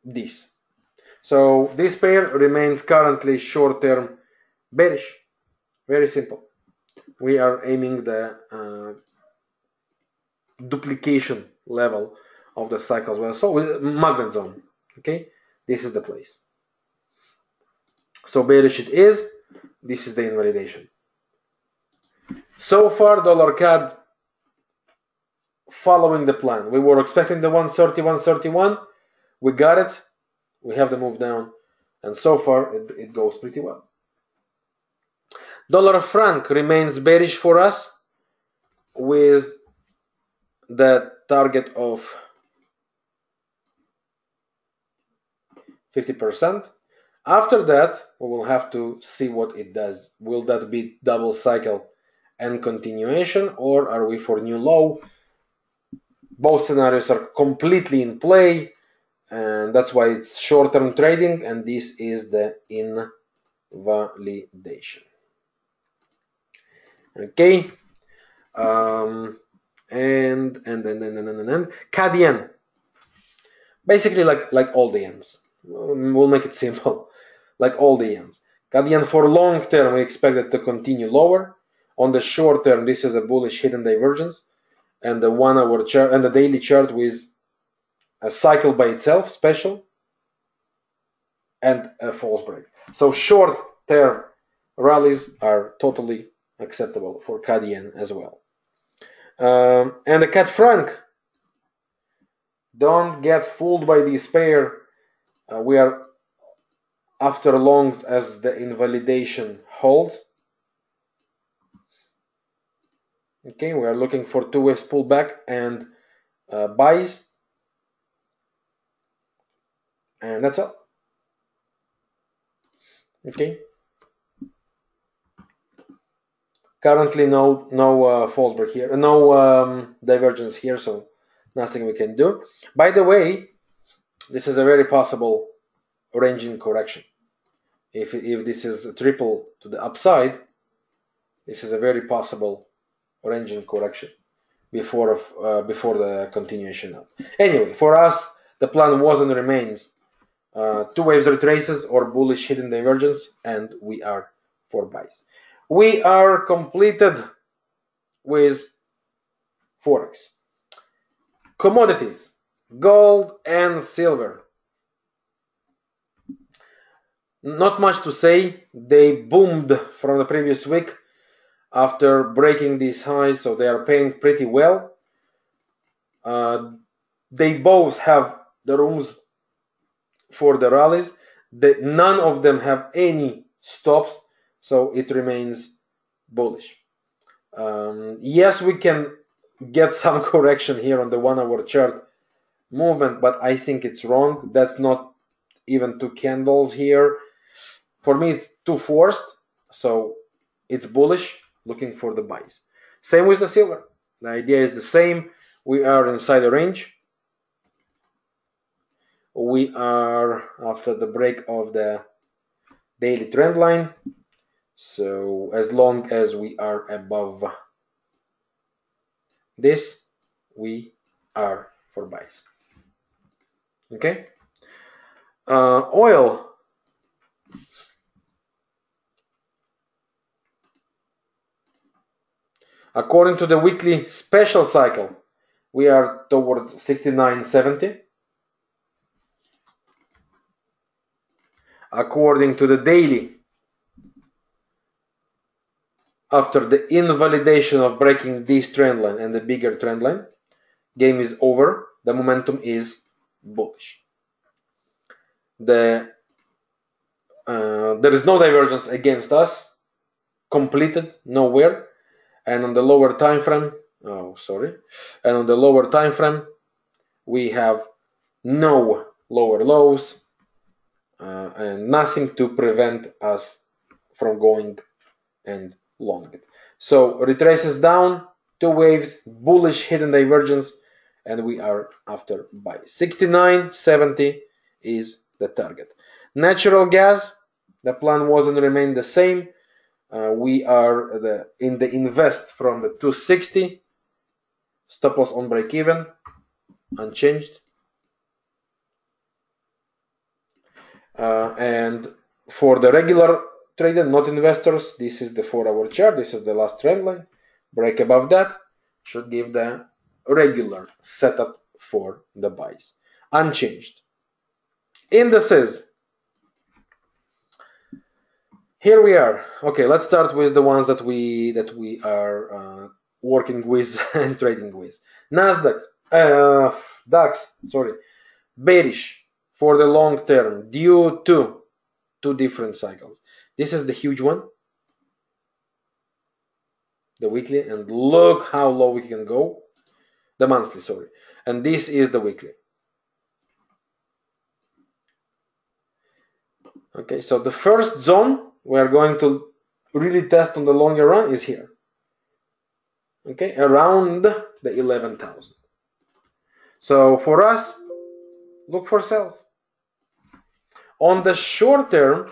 this. So this pair remains currently short-term bearish. Very simple. We are aiming the duplication level of the cycle as well. So magnet zone. Okay, this is the place. So bearish it is. This is the invalidation. So far, dollar CAD following the plan. We were expecting the 130, 131. We got it. We have the move down, and so far it goes pretty well. Dollar franc remains bearish for us with the target of 50%. After that, we will have to see what it does. Will that be double cycle and continuation, or are we for new low? Both scenarios are completely in play, and that's why it's short-term trading, and this is the invalidation. Okay, and CAD yen, basically like all the yens. We'll make it simple, like all the yens. CAD yen for long term, we expect it to continue lower. On the short term, this is a bullish hidden divergence, and the 1 hour chart and the daily chart with a cycle by itself, special, and a false break. So short term rallies are totally acceptable for CAD yen as well. And the CAD franc, don't get fooled by this pair. We are after longs as the invalidation holds. Okay, we are looking for 2 waves pullback and buys, and that's all. Okay. Currently, no false break here, no divergence here, so nothing we can do. By the way, this is a very possible ranging correction. If this is a triple to the upside, this is a very possible ranging correction before the continuation up. Anyway, for us, the plan was and remains 2 waves retraces or bullish hidden divergence, and we are for buys. We are completed with Forex. Commodities, gold and silver. Not much to say. They boomed from the previous week after breaking these highs, so they are paying pretty well. They both have the rooms for the rallies. None of them have any stops, so it remains bullish. Yes, we can get some correction here on the 1 hour chart movement, but I think it's wrong. That's not even 2 candles here. For me, it's too forced, so it's bullish, looking for the buys. Same with the silver. The idea is the same. We are inside the range. We are after the break of the daily trend line. So as long as we are above this, we are for buys. Okay. Oil. According to the weekly special cycle, we are towards 69.70. According to the daily, after the invalidation of breaking this trend line and the bigger trend line, game is over. The momentum is bullish. There is no divergence against us, completed nowhere. And on the lower time frame, and on the lower time frame, we have no lower lows and nothing to prevent us from going and long it. So retraces down, 2 waves, bullish hidden divergence, and we are after buy. 69.70 is the target. Natural gas, the plan wasn't remain the same. We are in the invest from the 260, stop loss on break even, unchanged. And for the regular trader, not investors, this is the 4-hour chart. This is the last trend line. Break above that should give the regular setup for the buys, unchanged. Indices. Here we are. Okay, let's start with the ones that we are working with and trading with. Nasdaq, DAX, sorry, bearish for the long term due to two different cycles. This is the huge one, the weekly, and look how low we can go. The monthly, sorry, and this is the weekly. Okay, so the first zone we are going to really test on the longer run is here. Okay, around the 11,000. So for us, look for sales. On the short term,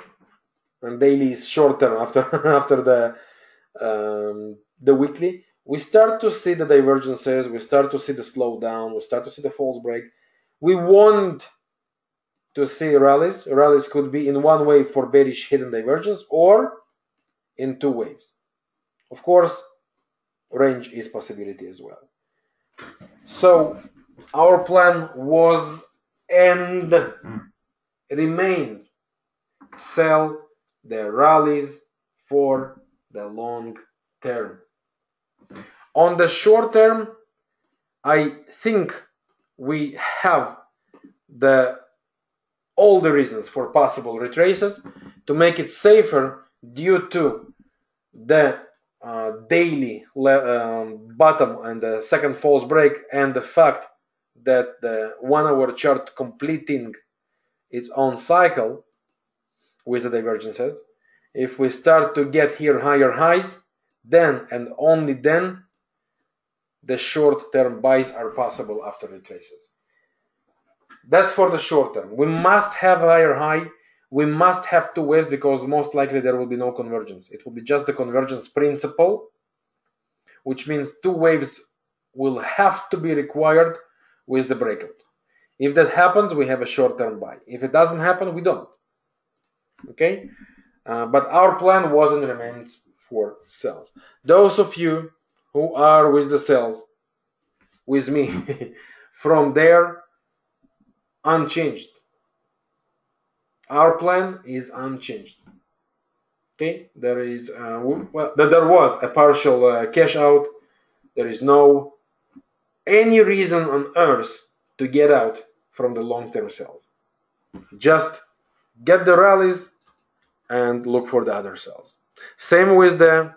and daily is short term after the weekly, we start to see the divergences, we start to see the slowdown, we start to see the false break. We want to see rallies. Rallies could be in one wave for bearish hidden divergence or in two waves. Of course, range is possibility as well. So our plan was and remains sell the rallies for the long term. On the short term, I think we have all the reasons for possible retraces to make it safer due to the daily bottom and the second false break, and the fact that the 1-hour chart completing its own cycle with the divergences. If we start to get here higher highs, then and only then the short-term buys are possible after retraces. That's for the short term. We must have higher high. We must have two waves because most likely there will be no convergence. It will be just the convergence principle, which means two waves will have to be required with the breakout. If that happens, we have a short-term buy. If it doesn't happen, we don't. Okay? But our plan was and remains for sales. Those of you who are with the sales, with me, from there, unchanged. Our plan is unchanged. Okay, there is there was a partial cash out. There is no any reason on earth to get out from the long-term sales. Just get the rallies and look for the other sales. Same with the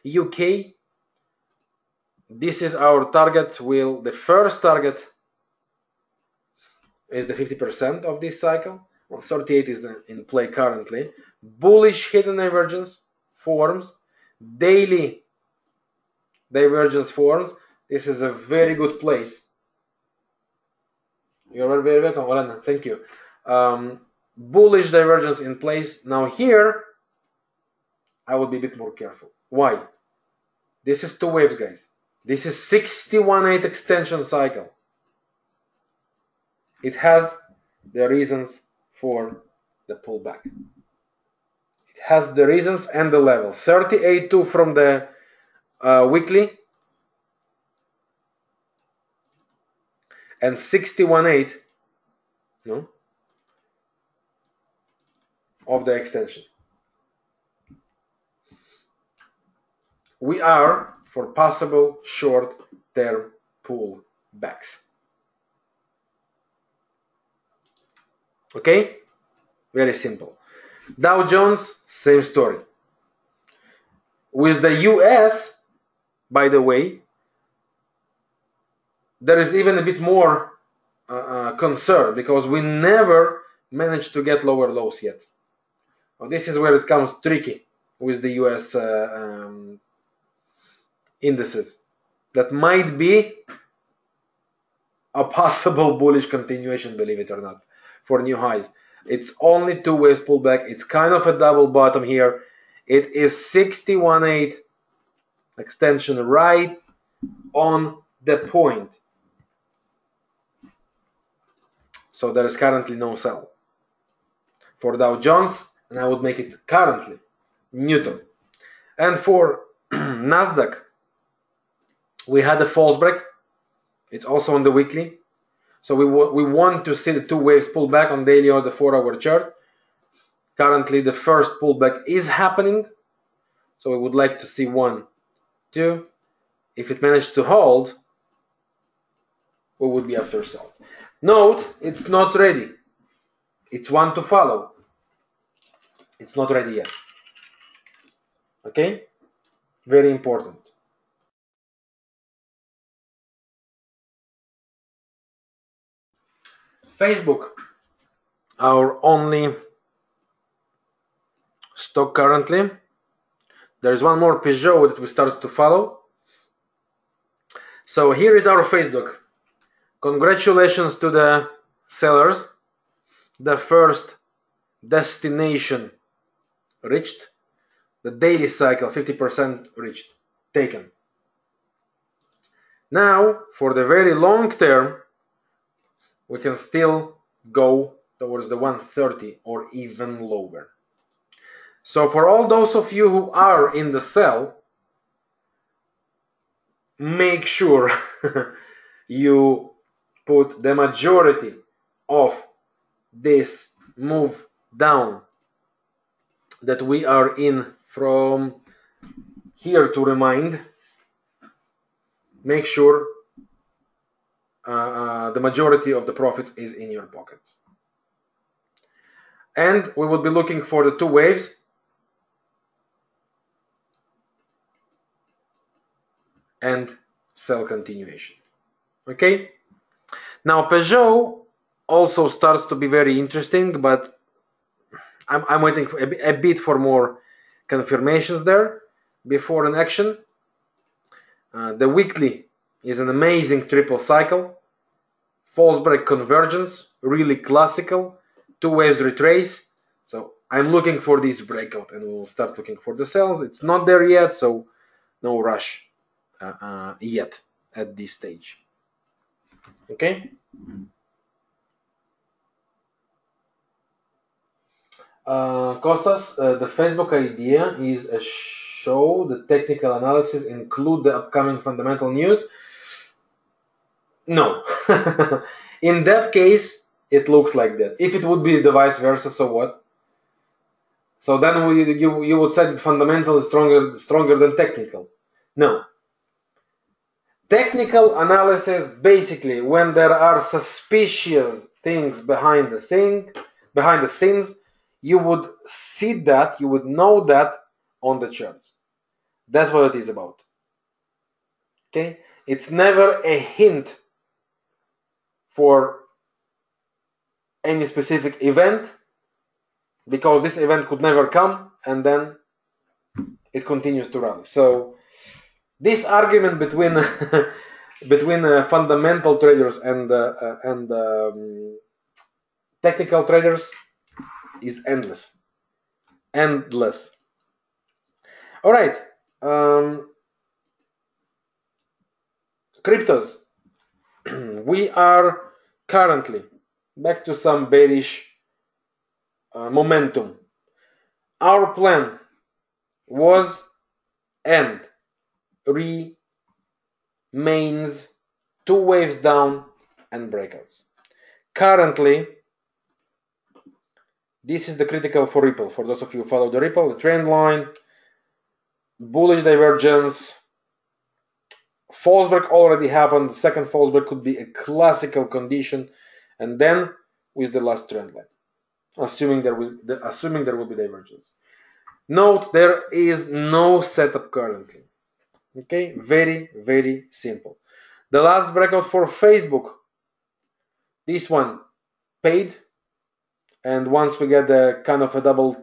UK. This is our target. The first target is the 50% of this cycle. Well, 38 is in play currently. Bullish hidden divergence forms, daily divergence forms. This is a very good place. You're very welcome, Olena. Thank you. Bullish divergence in place. Now here, I would be a bit more careful. Why? This is two waves, guys. This is 61.8 extension cycle. It has the reasons for the pullback. It has the reasons and the level. 38.2 from the weekly and 61.8 of the extension. We are for possible short-term pullbacks. Okay? Very simple. Dow Jones, same story. With the US, by the way, there is even a bit more concern because we never managed to get lower lows yet. Well, this is where it comes tricky with the US indices. That might be a possible bullish continuation, believe it or not. for new highs. It's only two waves pullback. It's kind of a double bottom here. It is 61.8 extension right on the point. So there is currently no sell for Dow Jones, and I would make it currently neutral. And for Nasdaq, we had a false break. It's also on the weekly. So we want to see the two waves pull back on daily or the 4-hour chart. Currently, the first pullback is happening. So we would like to see 1, 2. If it managed to hold, we would be after sales. Note, it's not ready. It's one to follow. It's not ready yet. Okay? Very important. Facebook, our only stock currently. There is one more Peugeot that we started to follow. So here is our Facebook. Congratulations to the sellers. The first destination reached. The daily cycle 50% reached, taken. Now for the very long term, we can still go towards the 130 or even lower. So for all those of you who are in the sell, make sure you put the majority of this move down that we are in from here to remind. Make sure the majority of the profits is in your pockets. And we will be looking for the two waves. And sell continuation. Okay? Now Peugeot also starts to be very interesting, but I'm waiting for a bit for more confirmations there before an action. The weekly is an amazing triple cycle. False break convergence, really classical. Two waves retrace. So I'm looking for this breakout and we'll start looking for the sells. It's not there yet, so no rush yet at this stage. Okay? Costas, the Facebook idea is a show the technical analysis include the upcoming fundamental news. No. In that case, it looks like that. If it would be the vice versa, so what? So then you would say that fundamental is stronger than technical. No. Technical analysis, basically, when there are suspicious things behind the scenes, you would see that, you would know that on the charts. That's what it is about. Okay? It's never a hint for any specific event, because this event could never come and then it continues to run. So this argument between fundamental traders and technical traders is endless. All right, cryptos. We are currently back to some bearish momentum. Our plan was and remains two waves down and breakouts. Currently, this is the critical for Ripple. For those of you who follow the Ripple, the trend line, bullish divergence, false break already happened. The second false break could be a classical condition, and then with the last trend line, assuming there will be divergence. Note, there is no setup currently. Okay, very, very simple. The last breakout for Facebook, this one paid, and once we get the kind of a double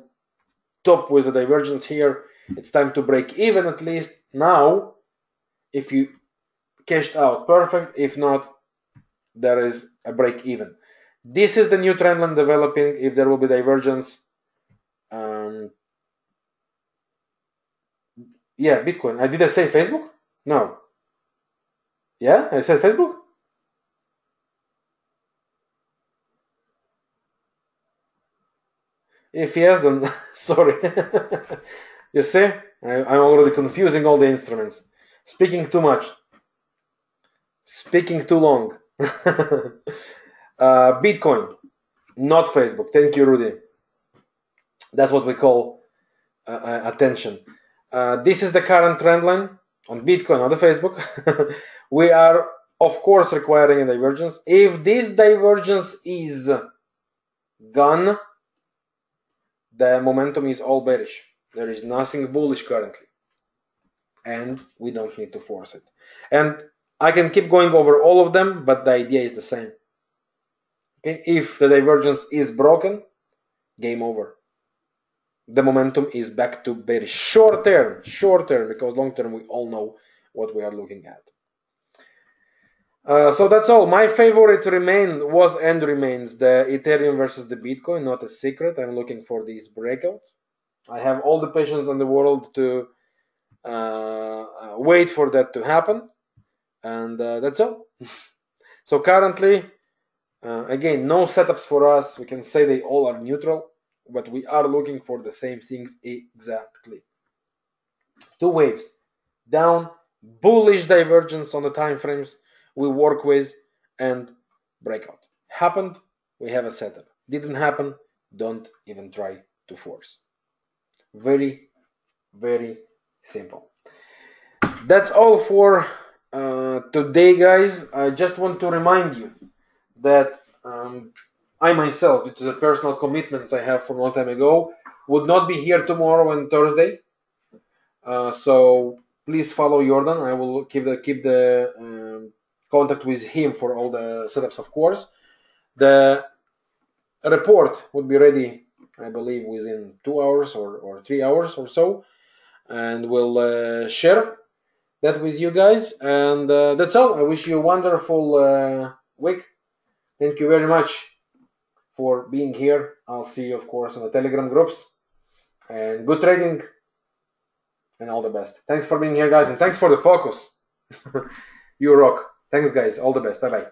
top with the divergence here, it's time to break even at least. Now, if you cashed out, perfect. If not, there is a break even. This is the new trend line developing. If there will be divergence, yeah, Bitcoin. Did I say Facebook? No. Yeah, I said Facebook. If yes, then sorry. You see, I'm already confusing all the instruments. Speaking too much. Speaking too long. Bitcoin, not Facebook. Thank you, Rudy. That's what we call attention. This is the current trend line on Bitcoin, not the Facebook. We are, of course, requiring a divergence. If this divergence is gone, the momentum is all bearish. There is nothing bullish currently, and we don't need to force it. And I can keep going over all of them, but the idea is the same. Okay? If the divergence is broken, game over. The momentum is back to bearish. Short term, because long term we all know what we are looking at. So that's all. My favorite was and remains the Ethereum versus the Bitcoin, not a secret. I'm looking for these breakouts. I have all the patience in the world to wait for that to happen, and that's all. So currently, again, no setups for us. We can say they all are neutral, but we are looking for the same things exactly. Two waves, down, bullish divergence on the time frames we work with, and breakout. Happened, we have a setup. Didn't happen, don't even try to force. Very, very simple. That's all for today, guys. I just want to remind you that I myself, due to the personal commitments I have from a long time ago, would not be here tomorrow and Thursday. So please follow Jordan. I will keep the contact with him for all the setups, of course. The report would be ready, I believe, within 2 hours or 3 hours or so, and we'll share that with you guys. And that's all. I wish you a wonderful week. Thank you very much for being here. I'll see you, of course, in the Telegram groups. And good trading and all the best. Thanks for being here, guys, and thanks for the focus. You rock. Thanks, guys. All the best. Bye-bye.